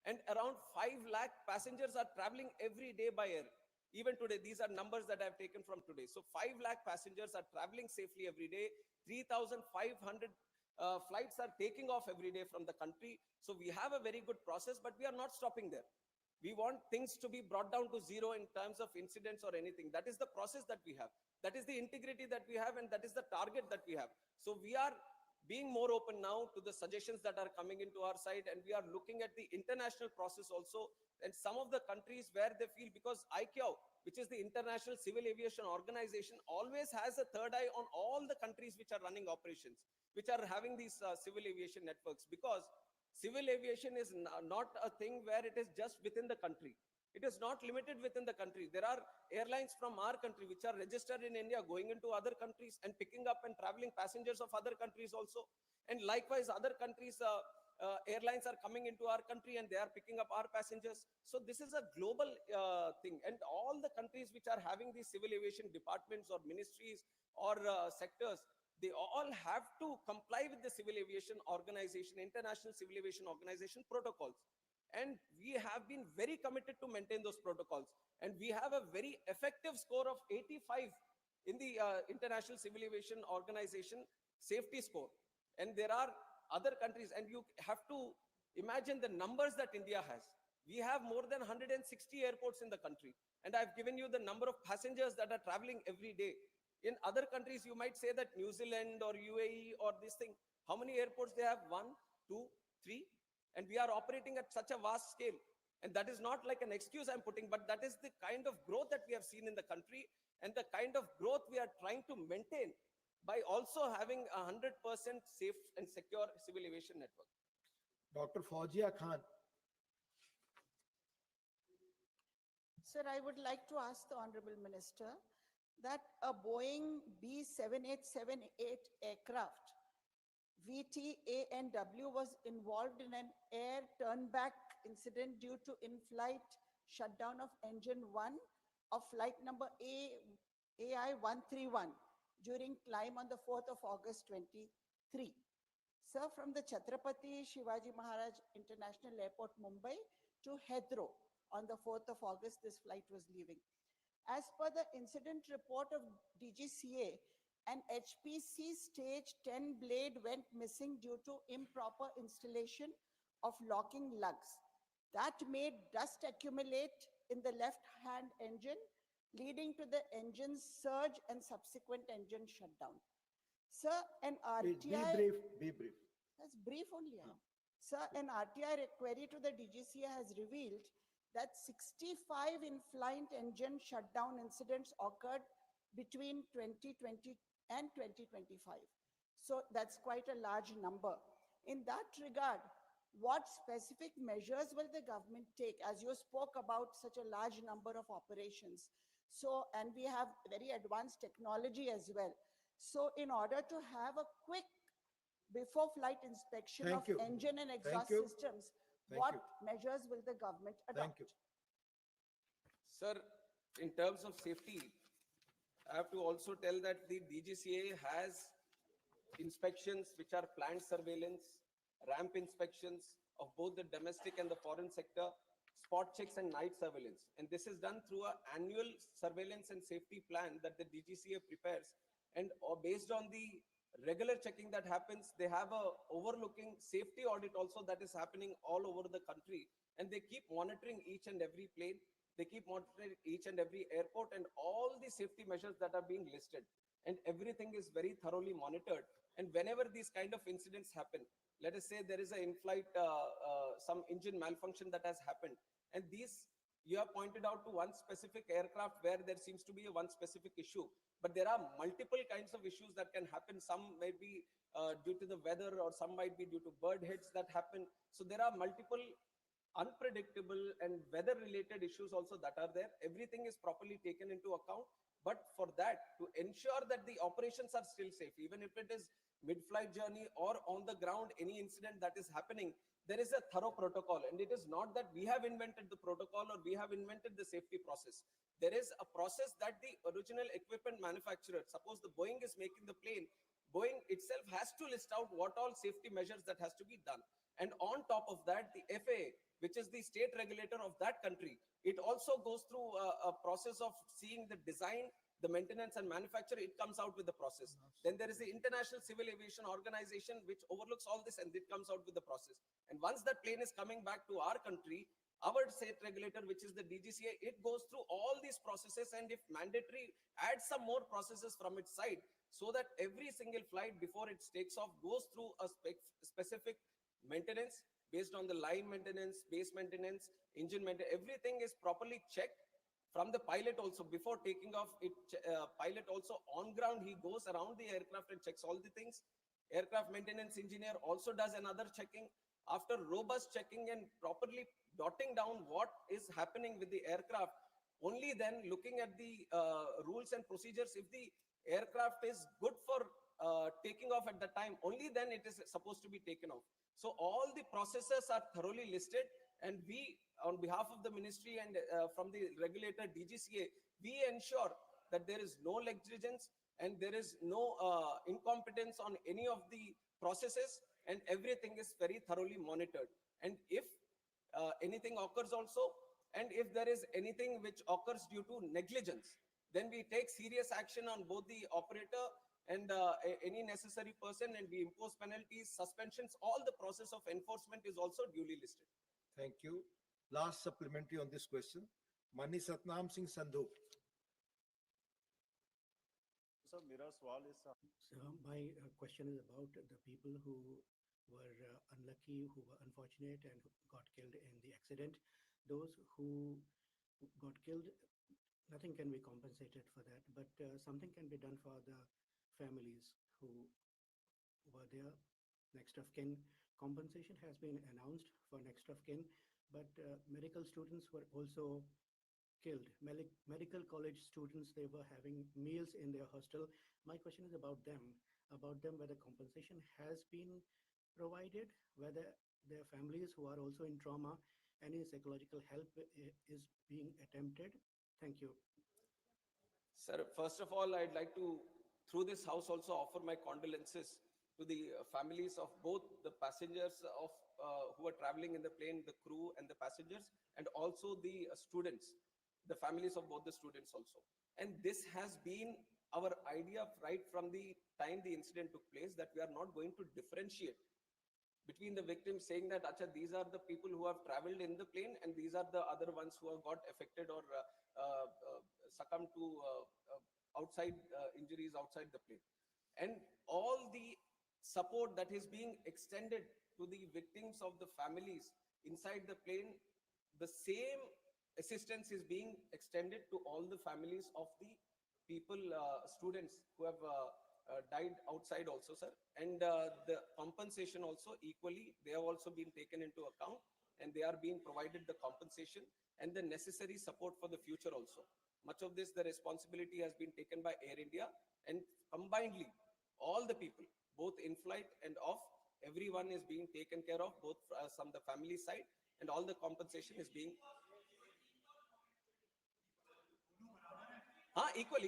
And around 5 lakh passengers are traveling every day by air. Even today, these are numbers that I've taken from today. So 5 lakh passengers are traveling safely every day. 3,500 flights are taking off every day from the country. So we have a very good process, but we are not stopping there. We want things to be brought down to zero in terms of incidents or anything. That is the process that we have. That is the integrity that we have, and that is the target that we have. So we are being more open now to the suggestions that are coming into our side, and we are looking at the international process also. And some of the countries where they feel, because ICAO, which is the International Civil Aviation Organization, always has a third eye on all the countries which are running operations, which are having these civil aviation networks, because civil aviation is not a thing where it is just within the country. It is not limited within the country. There are airlines from our country which are registered in India going into other countries and picking up and traveling passengers of other countries also. And likewise, other countries, airlines are coming into our country and they are picking up our passengers. So this is a global thing. And all the countries which are having these civil aviation departments or ministries or sectors, they all have to comply with the Civil Aviation Organization, International Civil Aviation Organization protocols. And we have been very committed to maintain those protocols. And we have a very effective score of 85 in the International Civil Aviation Organization safety score. And there are other countries, and you have to imagine the numbers that India has. We have more than 160 airports in the country. And I've given you the number of passengers that are traveling every day. In other countries, you might say that New Zealand or UAE or this thing, how many airports they have? 1, 2, 3. And we are operating at such a vast scale. And that is not like an excuse I'm putting, but that is the kind of growth that we have seen in the country, and the kind of growth we are trying to maintain by also having 100% safe and secure civil aviation network. Dr. Fauzia Khan. Sir, I would like to ask the Honorable Minister that a Boeing B7878 aircraft, VTANW, was involved in an air turnback incident due to in-flight shutdown of engine 1 of flight number AI131 during climb on the 4th of August 23. Sir, from the Chhatrapati Shivaji Maharaj International Airport, Mumbai to Heathrow on the 4th of August, this flight was leaving. As per the incident report of DGCA, An HPC stage 10 blade went missing due to improper installation of locking lugs. That made dust accumulate in the left-hand engine, leading to the engine's surge and subsequent engine shutdown. Sir, an Please RTI... be brief, be brief. That's brief only. Sir, an RTI query to the DGCA has revealed that 65 in-flight engine shutdown incidents occurred between 2020 and 2025. So that's quite a large number. In that regard, what specific measures will the government take, as you spoke about such a large number of operations? So, and we have very advanced technology as well. So in order to have a quick before flight inspection Thank of you. engine and Thank exhaust you. systems, Thank what you. measures will the government adopt? Thank you. Sir, in terms of safety, I have to also tell that the DGCA has inspections which are planned surveillance, ramp inspections of both the domestic and the foreign sector, spot checks and night surveillance. And this is done through an annual surveillance and safety plan that the DGCA prepares. And based on the regular checking that happens, they have a overlooking safety audit also that is happening all over the country. And they keep monitoring each and every plane. They keep monitoring each and every airport and all the safety measures that are being listed. And everything is very thoroughly monitored. And whenever these kind of incidents happen, let us say there is an in-flight, some engine malfunction that has happened. And these, you have pointed out to one specific aircraft where there seems to be one specific issue. But there are multiple kinds of issues that can happen. Some may be due to the weather, or some might be due to bird hits that happen. So there are multiple unpredictable and weather related issues also that are there. Everything is properly taken into account. But for that, to ensure that the operations are still safe, even if it is mid-flight journey or on the ground, any incident that is happening, there is a thorough protocol. And it is not that we have invented the protocol or we have invented the safety process. There is a process that the original equipment manufacturer, suppose the Boeing is making the plane, Boeing itself has to list out what all safety measures that has to be done. And on top of that, the FAA, which is the state regulator of that country, it also goes through a process of seeing the design, the maintenance and manufacture. It comes out with the process. Then there is the International Civil Aviation Organization, which overlooks all this, and it comes out with the process. And once that plane is coming back to our country, our state regulator, which is the DGCA, it goes through all these processes, and if mandatory, adds some more processes from its side, so that every single flight before it takes off goes through a specific maintenance based on the line maintenance, base maintenance, engine maintenance. Everything is properly checked from the pilot also. Before taking off, pilot also on ground, he goes around the aircraft and checks all the things. Aircraft maintenance engineer also does another checking. After robust checking and properly dotting down what is happening with the aircraft, only then looking at the rules and procedures, if the aircraft is good for taking off at the time, only then it is supposed to be taken off. So all the processes are thoroughly listed, and we, on behalf of the ministry and from the regulator DGCA, we ensure that there is no negligence and there is no incompetence on any of the processes, and everything is very thoroughly monitored. And if anything occurs also, and if there is anything which occurs due to negligence, then we take serious action on both the operator and any necessary person, and we impose penalties, suspensions. All the process of enforcement is also duly listed. Thank you. Last supplementary on this question, Mani Satnam Singh Sandhu. So मेरा सवाल is So my question is about the people who were unlucky, who were unfortunate and who got killed in the accident. Those who got killed, nothing can be compensated for that, but something can be done for the families who were there. Next of kin compensation has been announced for next of kin, but medical students were also killed. Medical college students, they were having meals in their hostel. My question is about them, whether compensation has been provided, whether their families who are also in trauma, any psychological help is being attempted. Thank you. Sir, first of all, I'd like to, through this house, also offer my condolences to the families of both the passengers of who were traveling in the plane, the crew and the passengers, and also the students, the families of both the students also. And this has been our idea right from the time the incident took place that we are not going to differentiate between the victims, saying that Acha, these are the people who have traveled in the plane and these are the other ones who have got affected or succumbed to outside injuries outside the plane. And all the support that is being extended to the victims of the families inside the plane, the same assistance is being extended to all the families of the people, students who have died outside also, sir. And the compensation also equally, they have also been taken into account and they are being provided the compensation and the necessary support for the future also. Much of this, the responsibility has been taken by Air India, and combinedly, all the people, both in flight and off, everyone is being taken care of, both from the family side, and all the compensation is being equal.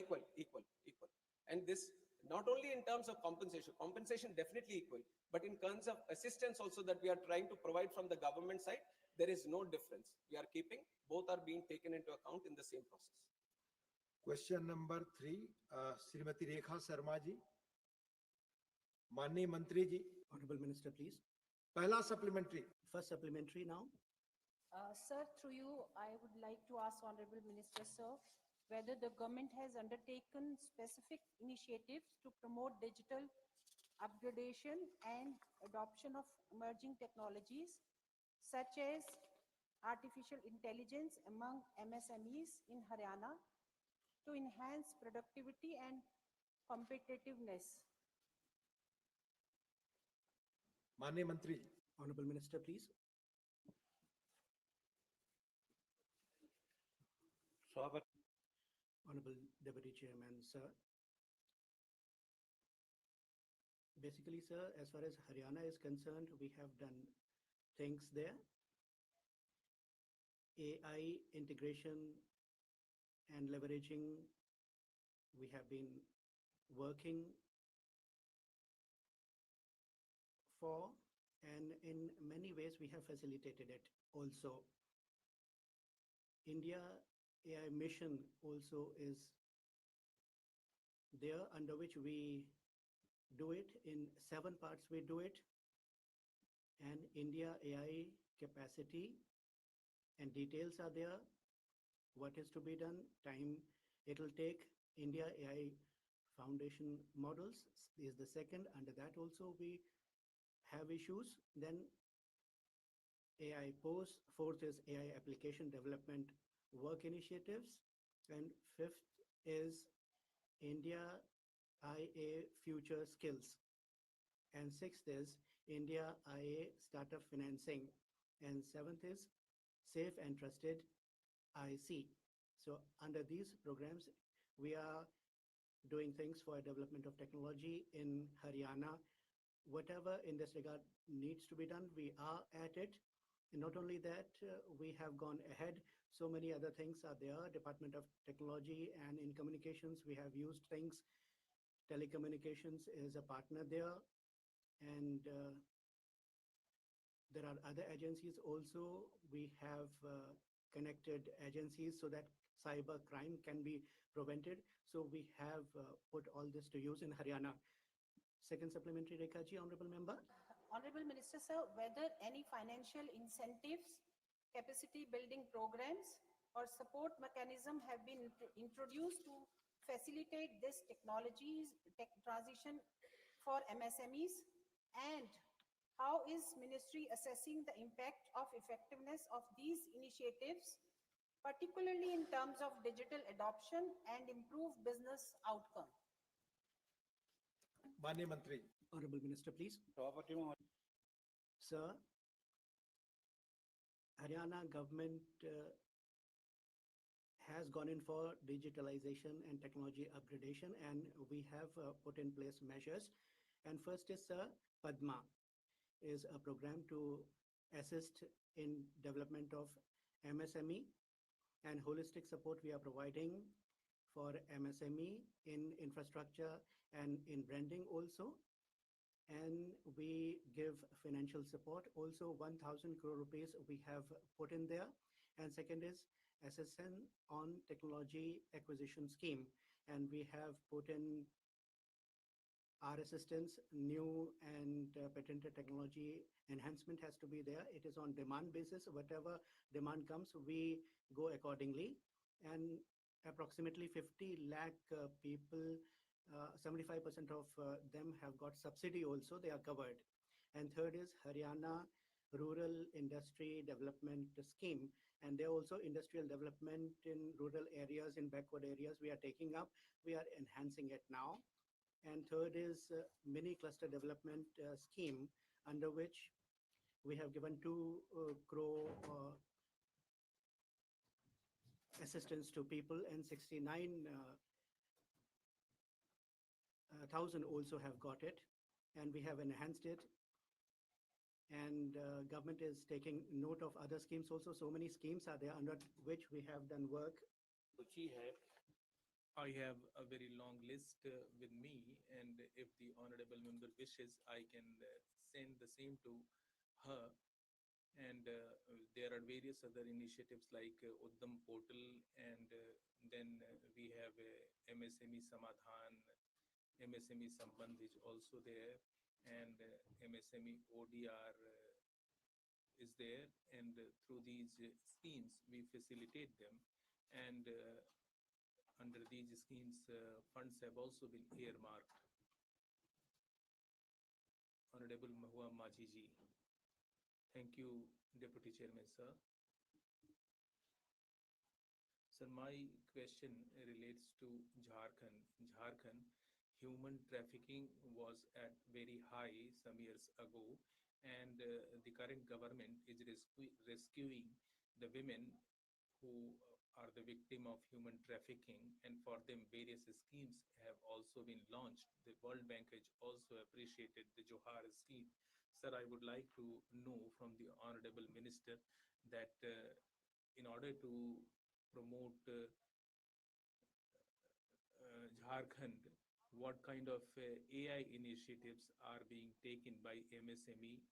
And this not only in terms of compensation definitely equal, but in terms of assistance also that we are trying to provide from the government side, there is no difference. We are keeping, both are being taken into account in the same process. Question number 3, Srimati Rekha Sharma ji. Manni Mantri ji. Honorable Minister, please. Pehla supplementary. First supplementary now. Sir, through you, I would like to ask Honorable Minister, sir, whether the government has undertaken specific initiatives to promote digital upgradation and adoption of emerging technologies, such as artificial intelligence among MSMEs in Haryana, to enhance productivity and competitiveness. Manni Mantri. Honorable Minister, please. Honorable Deputy Chairman, sir. Basically, sir, as far as Haryana is concerned, we have done things there. AI integration and leveraging, we have been working for, and in many ways we have facilitated it also. India AI mission also is there, under which we do it in 7 parts. We do it, and India AI capacity and details are there. What is to be done, time it will take. India AI foundation models is the second. Under that also we have issues. Then AI post. Fourth is AI application development work initiatives. And fifth is India IA future skills. And sixth is India IA startup financing. And seventh is safe and trusted IC. So under these programs, we are doing things for development of technology in Haryana. Whatever in this regard needs to be done, we are at it. And not only that, we have gone ahead. So many other things are there. Department of Technology and in communications, we have used things. Telecommunications is a partner there. And there are other agencies also. We have connected agencies so that cyber crime can be prevented. So we have put all this to use in Haryana. Second supplementary, Rekha ji, Honorable Member. Honorable Minister, sir, whether any financial incentives, capacity building programs, or support mechanism have been introduced to facilitate this tech transition for MSMEs, and how is Ministry assessing the impact of effectiveness of these initiatives, particularly in terms of digital adoption and improved business outcome? Mani Mantri. Honorable Minister, please. Sir, Haryana government has gone in for digitalization and technology upgradation, and we have put in place measures. And first is Padma, is a program to assist in development of MSME, and holistic support we are providing for MSME in infrastructure and in branding also. And we give financial support also. 1,000 crore rupees we have put in there. And second is SSN on technology acquisition scheme. and we have put in our assistance, new and patented technology enhancement has to be there. It is on demand basis. Whatever demand comes, we go accordingly. And approximately 50 lakh people, 75% of them have got subsidy also, they are covered. And third is Haryana Rural Industry Development Scheme. And there also industrial development in rural areas, in backward areas we are taking up. We are enhancing it now. And third is mini cluster development scheme, under which we have given 2 crore assistance to people, and 69,000 also have got it, and we have enhanced it. And government is taking note of other schemes also. So many schemes are there under which we have done work. I have a very long list with me, and if the honorable member wishes, I can send the same to her. And there are various other initiatives like Uddam portal, and then we have MSME Samadhan, MSME Sambandh is also there, and MSME ODR is there. And through these schemes, we facilitate them. And under these schemes, funds have also been earmarked. Honorable Mahua Maji ji. Thank you, Deputy Chairman, sir. Sir, my question relates to Jharkhand. Jharkhand, human trafficking was at very high some years ago, and the current government is rescuing the women who are the victim of human trafficking, and for them various schemes have also been launched. The World Bank has also appreciated the Johar scheme. Sir, I would like to know from the Honorable Minister that in order to promote Jharkhand, what kind of AI initiatives are being taken by MSME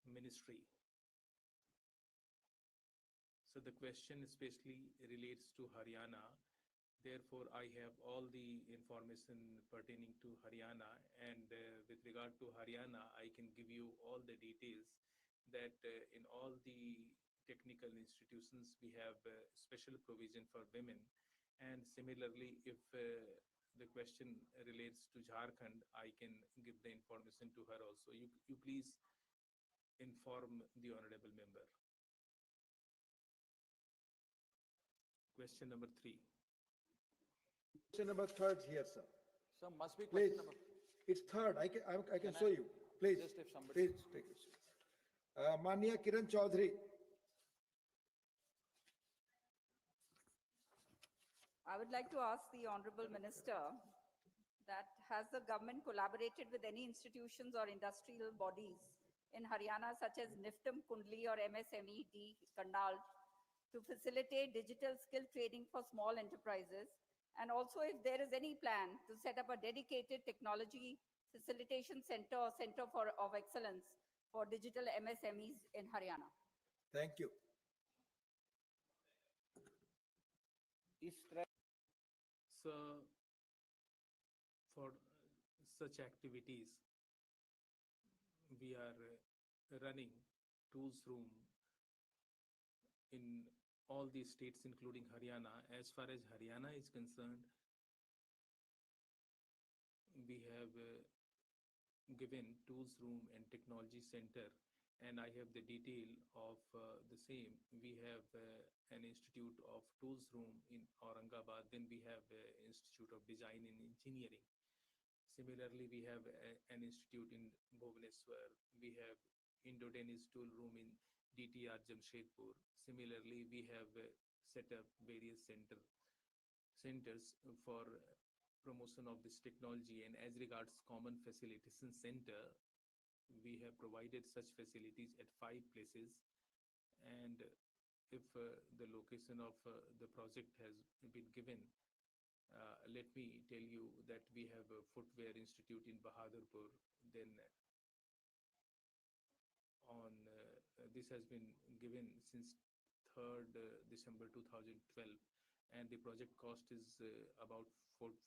Ministry? So the question especially relates to Haryana. Therefore, I have all the information pertaining to Haryana, and with regard to Haryana, I can give you all the details that in all the technical institutions, we have special provision for women. And similarly, if the question relates to Jharkhand, I can give the information to her also. You please inform the honorable member. Question number 3. Question number 3 here, sir. Sir, must be Please. question number. It's 3rd. I can show you. Please. Just if somebody. Please take it. Mania Kiran Chaudhary. I would like to ask the Honorable Minister that has the government collaborated with any institutions or industrial bodies in Haryana such as NIFTM Kundli or MSME D Kandal to facilitate digital skill training for small enterprises? And also if there is any plan to set up a dedicated technology facilitation center or center of excellence for digital MSMEs in Haryana. Thank you. So, for such activities, we are running tools room in all these states, including Haryana. As far as Haryana is concerned, we have given tools room and technology center, and I have the detail of the same. We have an institute of tools room in Aurangabad, then we have Institute of Design and Engineering. Similarly, we have an institute in Bhubaneswar. We have Indo-Danish tool room in DTR Jamshedpur. Similarly, we have set up various centers for promotion of this technology. And as regards common facilitation center, we have provided such facilities at 5 places. And if the location of the project has been given, let me tell you that we have a footwear institute in Bahadurpur. Then on this has been given since 3rd December 2012. and the project cost is about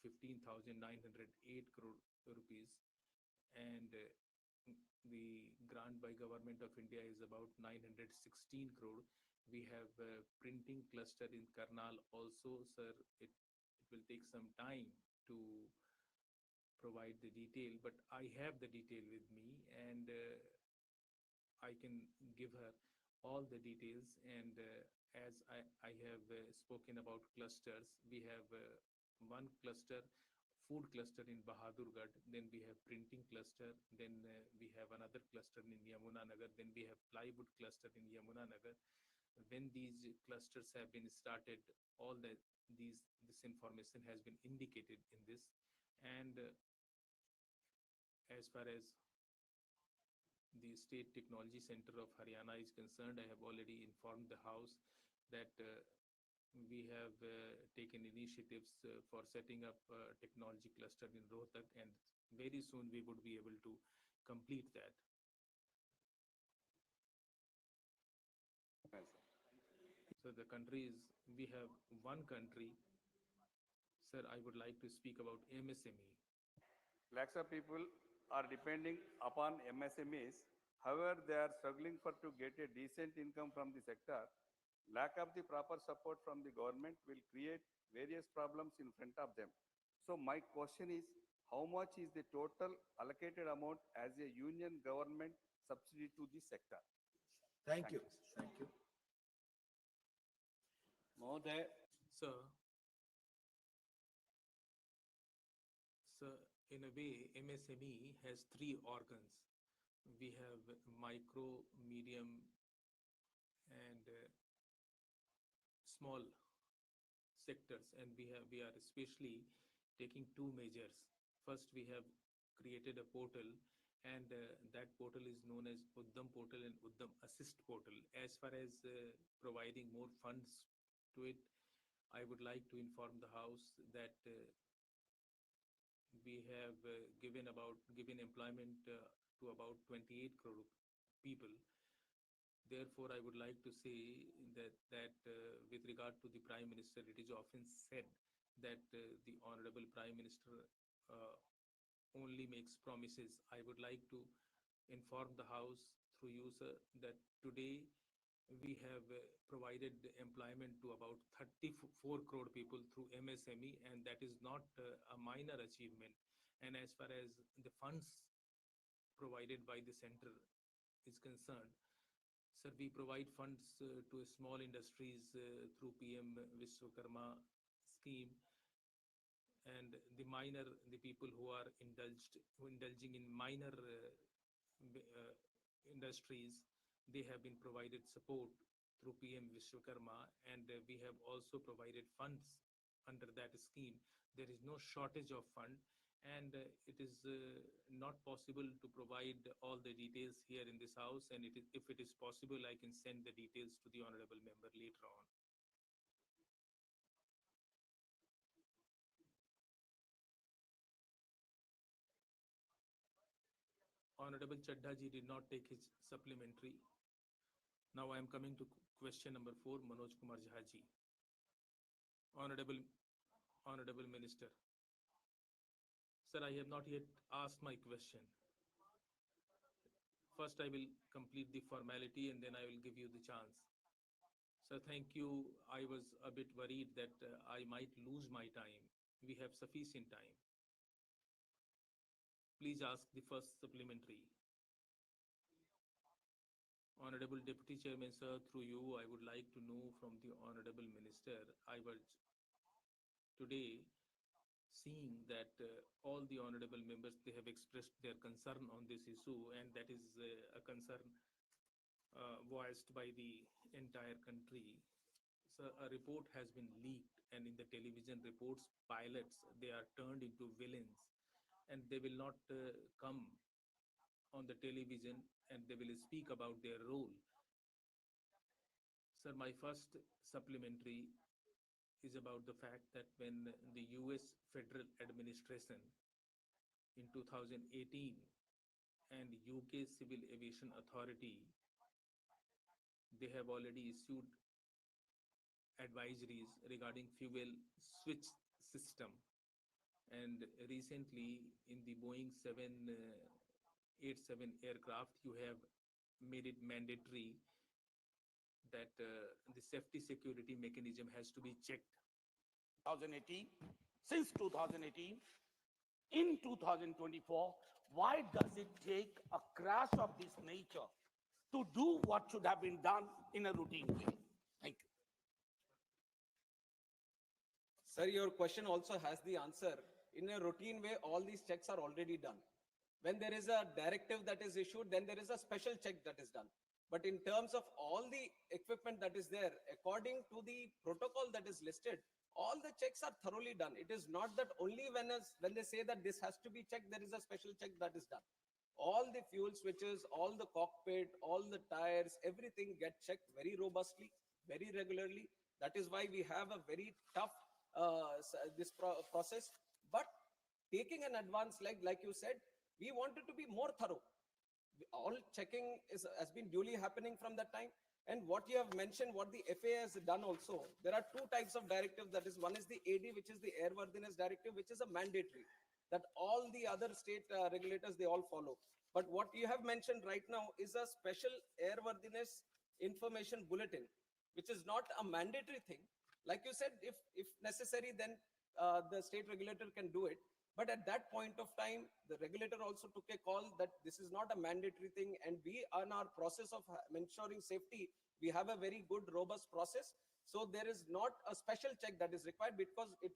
15,908 crore rupees, and the grant by Government of India is about 916 crore. We have a printing cluster in Karnal also, sir. It will take some time to provide the detail, but I have the detail with me, and I can give her all the details. And as I have spoken about clusters, we have one cluster, food cluster in Bahadurgarh, then we have printing cluster, then we have another cluster in Yamunanagar, then we have plywood cluster in Yamunanagar. When these clusters have been started, all this information has been indicated in this. And as far as the State Technology Center of Haryana is concerned, I have already informed the House that we have taken initiatives for setting up a technology cluster in Rohtak, and very soon we would be able to complete that. So the country is, we have one country. Sir, I would like to speak about MSME. Lakhs of people are depending upon MSMEs. However, they are struggling to get a decent income from the sector. Lack of the proper support from the government will create various problems in front of them. So my question is, how much is the total allocated amount as a union government subsidy to the sector? Thank you. Thank you. Mohan. Sir, in a way, MSME has three organs. We have micro, medium, and small sectors, and we are especially taking two measures. First, we have created a portal, and that portal is known as Uddam Portal and Uddam Assist Portal. As far as providing more funds to it, I would like to inform the House that we have given employment to about 28 crore people. Therefore, I would like to say that with regard to the Prime Minister, it is often said that the Honorable Prime Minister only makes promises. I would like to inform the House through you, sir, that today we have provided employment to about 34 crore people through MSME, and that is not a minor achievement. And as far as the funds provided by the center is concerned, sir, we provide funds to small industries through PM Vishwakarma scheme, and the people who are indulging in minor industries, they have been provided support through PM Vishwakarma, and we have also provided funds under that scheme. There is no shortage of fund, and it is not possible to provide all the details here in this House, and if it is possible, I can send the details to the Honorable Member later on. Honorable Chadha ji did not take his supplementary. Now I am coming to question number 4, Manoj Kumar Jha ji. Honorable Minister. Sir, I have not yet asked my question. First, I will complete the formality and then I will give you the chance. Sir, thank you. I was a bit worried that I might lose my time. We have sufficient time. Please ask the first supplementary. Honorable Deputy Chairman, sir, through you, I would like to know from the Honorable Minister. I was today seeing that all the honorable members, they have expressed their concern on this issue, and that is a concern voiced by the entire country. So a report has been leaked, and in the television reports, pilots, they are turned into villains, and they will not come on the television and they will speak about their role. Sir, my first supplementary is about the fact that when the US Federal Administration in 2018 and UK Civil Aviation Authority, they have already issued advisories regarding fuel switch system. And recently in the Boeing 787 aircraft, you have made it mandatory that the safety security mechanism has to be checked. 2018, since 2018, in 2024, why does it take a crash of this nature to do what should have been done in a routine way? Thank you. Sir, your question also has the answer. In a routine way, all these checks are already done. When there is a directive that is issued, then there is a special check that is done. But in terms of all the equipment that is there, according to the protocol that is listed, all the checks are thoroughly done. It is not that only when they say that this has to be checked, there is a special check that is done. All the fuel switches, all the cockpit, all the tires, everything get checked very robustly, very regularly. That is why we have a very tough process. But taking an advance, like you said, we wanted to be more thorough. All checking has been duly happening from that time. And what you have mentioned, what the FAA has done also, there are two types of directives. That is, one is the AD, which is the Airworthiness Directive, which is a mandatory that all the other state regulators, they all follow. But what you have mentioned right now is a special airworthiness information bulletin, which is not a mandatory thing. Like you said, if necessary, then the state regulator can do it. But at that point of time, the regulator also took a call that this is not a mandatory thing. And we, on our process of ensuring safety, we have a very good, robust process. So there is not a special check that is required because it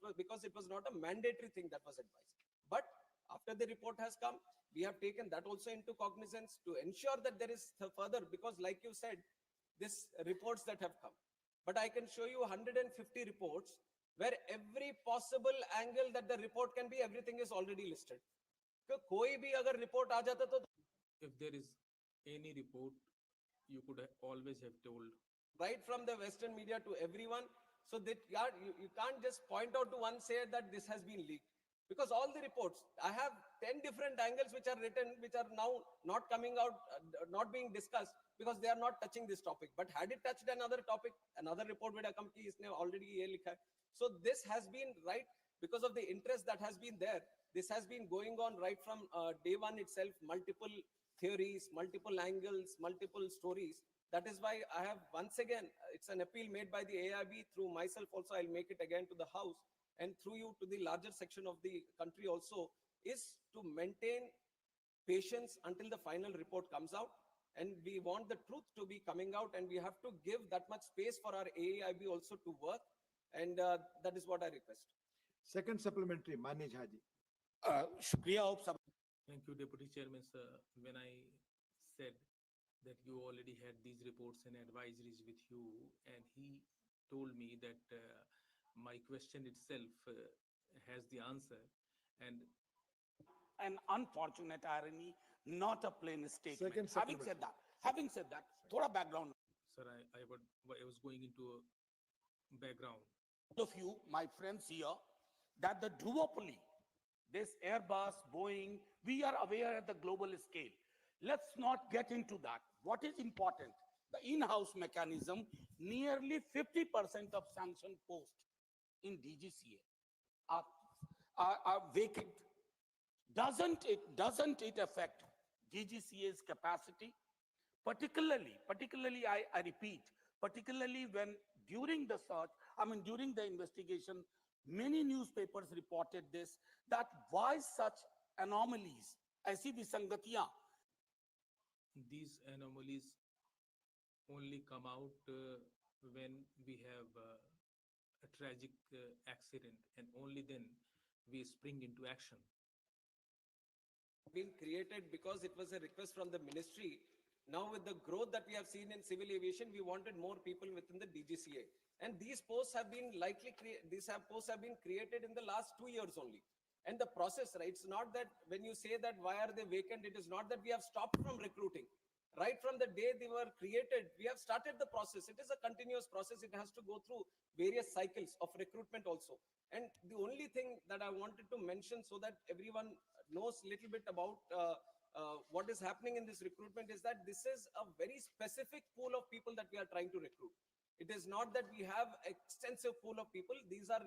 was not a mandatory thing that was advised. But after the report has come, we have taken that also into cognizance to ensure that there is further, because like you said, these reports that have come. But I can show you 150 reports where every possible angle that the report can be, everything is already listed. Koi bhi agar report aa jata to, if there is any report, you could always have told. Right from the Western media to everyone, so that you can't just point out to one, say that this has been leaked. Because all the reports, I have 10 different angles which are written, which are now not coming out, not being discussed, because they are not touching this topic. But had it touched another topic, another report would have come, ki isne already ye likha hai. So this has been right because of the interest that has been there. This has been going on right from day one itself, multiple theories, multiple angles, multiple stories. That is why I have once again, it's an appeal made by the AIB through myself also, I'll make it again to the House and through you to the larger section of the country also, is to maintain patience until the final report comes out. And we want the truth to be coming out, and we have to give that much space for our AIB also to work. And that is what I request. Second supplementary, Mani Jhaji. Thank you, Deputy Chairman, sir. When I said that you already had these reports and advisories with you, and he told me that my question itself has the answer. And an unfortunate irony, not a plain statement. Having said that, thoda background. Sir, I was going into a background. Of you, my friends here, that the duopoly, this Airbus, Boeing, we are aware at the global scale. Let's not get into that. What is important? The in-house mechanism, nearly 50% of sanction posts in DGCA are vacant. Doesn't it affect DGCA's capacity? Particularly, I repeat, particularly when during the search, during the investigation, many newspapers reported this, that why such anomalies, aisi visangatiyan. These anomalies only come out when we have a tragic accident, and only then we spring into action. Been created because it was a request from the ministry. Now with the growth that we have seen in civil aviation, we wanted more people within the DGCA. And these posts have been posts have been created in the last 2 years only. And the process, right? It's not that when you say that why are they vacant, it is not that we have stopped from recruiting. Right from the day they were created, we have started the process. It is a continuous process. It has to go through various cycles of recruitment also. And the only thing that I wanted to mention so that everyone knows a little bit about what is happening in this recruitment is that this is a very specific pool of people that we are trying to recruit. It is not that we have extensive pool of people. These are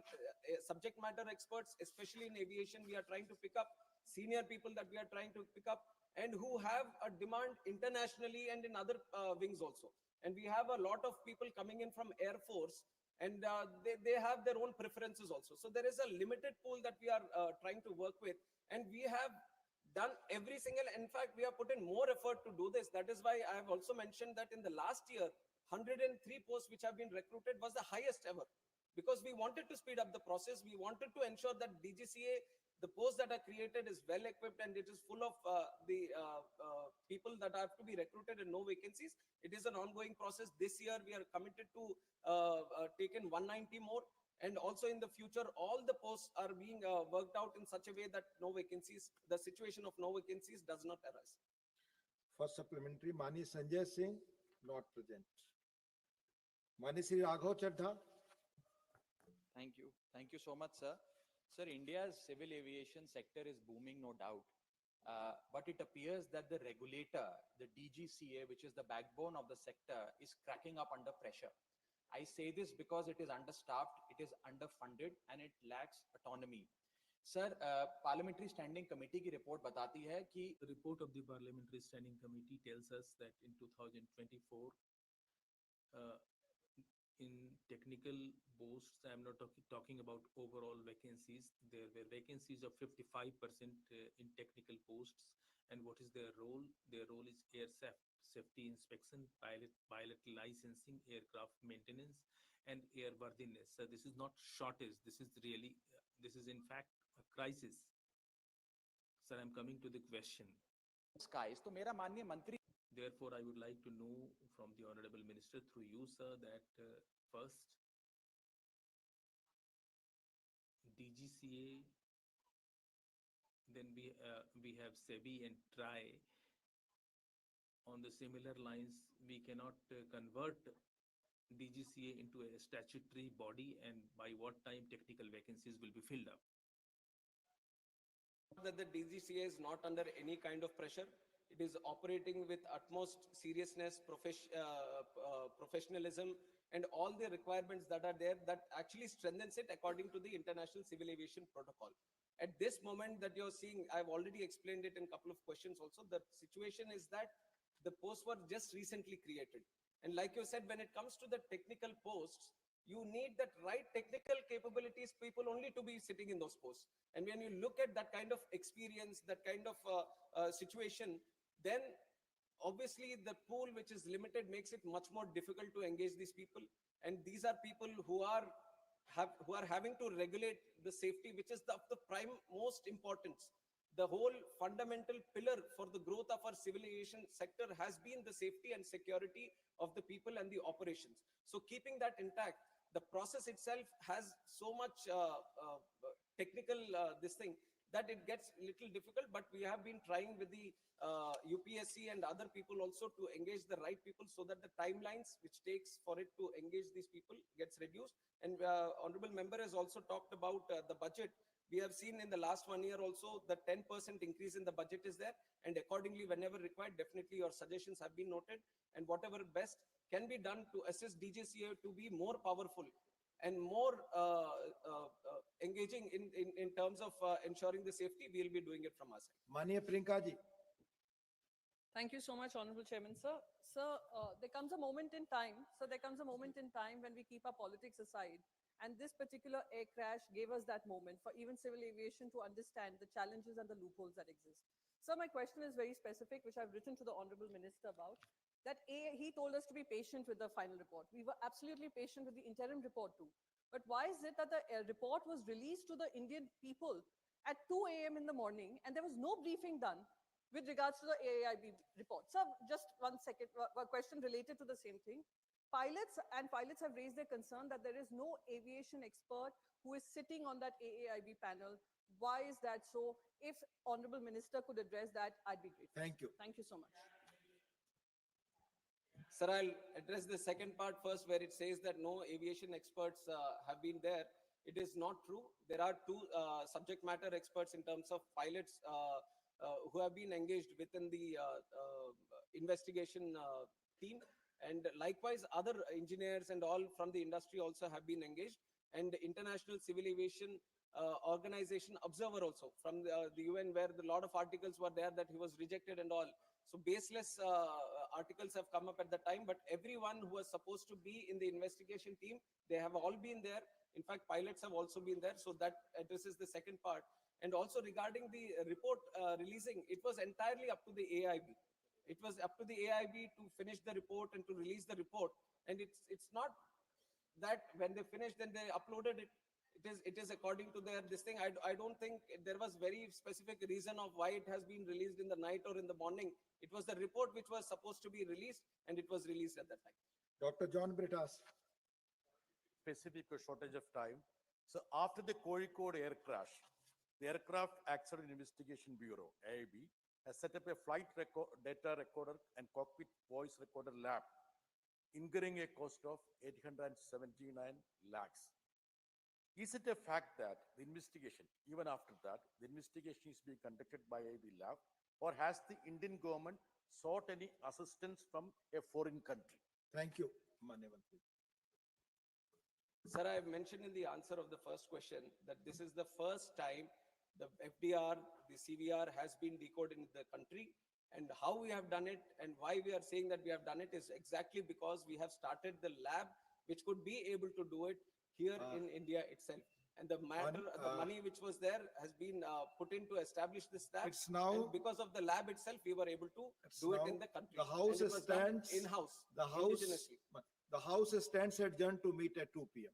subject matter experts, especially in aviation. We are trying to pick up senior people that we are trying to pick up and who have a demand internationally and in other wings also. And we have a lot of people coming in from Air Force, and they have their own preferences also. So there is a limited pool that we are trying to work with, and we have done every single, in fact, we have put in more effort to do this. That is why I have also mentioned that in the last year, 103 posts which have been recruited was the highest ever, because we wanted to speed up the process. We wanted to ensure that DGCA, the posts that are created, is well equipped and it is full of the people that have to be recruited and no vacancies. It is an ongoing process. This year we are committed to take in 190 more, and also in the future all the posts are being worked out in such a way that no vacancies, the situation of no vacancies does not arise. For supplementary, Mani Sanjay Singh, not present. Mani Sri Raghav Chadha. Thank you. Thank you so much, sir. Sir, India's civil aviation sector is booming, no doubt. But it appears that the regulator, the DGCA, which is the backbone of the sector, is cracking up under pressure. I say this because it is understaffed, it is underfunded, and it lacks autonomy. Sir, Parliamentary Standing Committee की report बताती है कि The report of the Parliamentary Standing Committee tells us that in 2024, in technical posts, I am not talking about overall vacancies. There were vacancies of 55% in technical posts. And what is their role? Their role is air safety inspection, pilot licensing, aircraft maintenance, and airworthiness. So this is not shortage. This is really, this is in fact a crisis. Sir, I'm coming to the question. skies. तो मेरा माननीय मंत्री Therefore, I would like to know from the Honorable Minister through you, sir, that first, DGCA, then we have SEBI and TRI. On the similar lines, we cannot convert DGCA into a statutory body, and by what time technical vacancies will be filled up? That the DGCA is not under any kind of pressure. It is operating with utmost seriousness, professionalism, and all the requirements that are there that actually strengthens it according to the International Civil Aviation Protocol. At this moment that you're seeing, I've already explained it in a couple of questions also, the situation is that the posts were just recently created. And like you said, when it comes to the technical posts, you need that right technical capabilities people only to be sitting in those posts. And when you look at that kind of experience, that kind of situation, then obviously the pool which is limited makes it much more difficult to engage these people. And these are people who are having to regulate the safety, which is of the prime most importance. The whole fundamental pillar for the growth of our civil aviation sector has been the safety and security of the people and the operations. So keeping that intact, the process itself has so much technical this thing that it gets a little difficult, but we have been trying with the UPSC and other people also to engage the right people so that the timelines which takes for it to engage these people gets reduced. And honorable member has also talked about the budget. We have seen in the last 1 year also the 10% increase in the budget is there, and accordingly whenever required, definitely your suggestions have been noted, and whatever best can be done to assist DGCA to be more powerful and more engaging in terms of ensuring the safety, we'll be doing it from our side. Mani Priyanka ji. Thank you so much, Honorable Chairman, sir. Sir, there comes a moment in time, when we keep our politics aside, and this particular air crash gave us that moment for even civil aviation to understand the challenges and the loopholes that exist. So my question is very specific, which I've written to the Honorable Minister about, that he told us to be patient with the final report. We were absolutely patient with the interim report too. But why is it that the report was released to the Indian people at 2 a.m. in the morning and there was no briefing done with regards to the AAIB report? So just 1 second, a question related to the same thing. Pilots have raised their concern that there is no aviation expert who is sitting on that AAIB panel. Why is that so? If Honorable Minister could address that, I'd be grateful. Thank you. Thank you so much. Sir, I'll address the second part first, where it says that no aviation experts have been there. It is not true. There are two subject matter experts in terms of pilots who have been engaged within the investigation team. And likewise, other engineers and all from the industry also have been engaged, and the International Civil Aviation Organization observer also from the UN, where a lot of articles were there that he was rejected and all. So baseless articles have come up at the time, but everyone who was supposed to be in the investigation team, they have all been there. In fact, pilots have also been there. So that addresses the second part. And also regarding the report releasing, it was entirely up to the AIB. It was up to the AIB to finish the report and to release the report. And it's not that when they finished, then they uploaded it. It is according to their this thing. I don't think there was very specific reason of why it has been released in the night or in the morning. It was the report which was supposed to be released, and it was released at that time. Dr. John Britas. Specific shortage of time. So after the Kozhikode air crash, the Aircraft Accident Investigation Bureau, AIB, has set up a flight data recorder and cockpit voice recorder lab, incurring a cost of 879 lakhs. Is it a fact that the investigation, even after that, the investigation is being conducted by AIB lab, or has the Indian government sought any assistance from a foreign country? Thank you. Manyavanti. Sir, I have mentioned in the answer of the first question that this is the first time the FDR, the CVR has been decoded in the country. And how we have done it and why we are saying that we have done it is exactly because we have started the lab which could be able to do it here in India itself. And the money which was there has been put in to establish this lab. It's now, and because of the lab itself, we were able to do it in the country. The House and it was done stands in-house, The indigenously. House stands adjourned to meet at 2 p.m.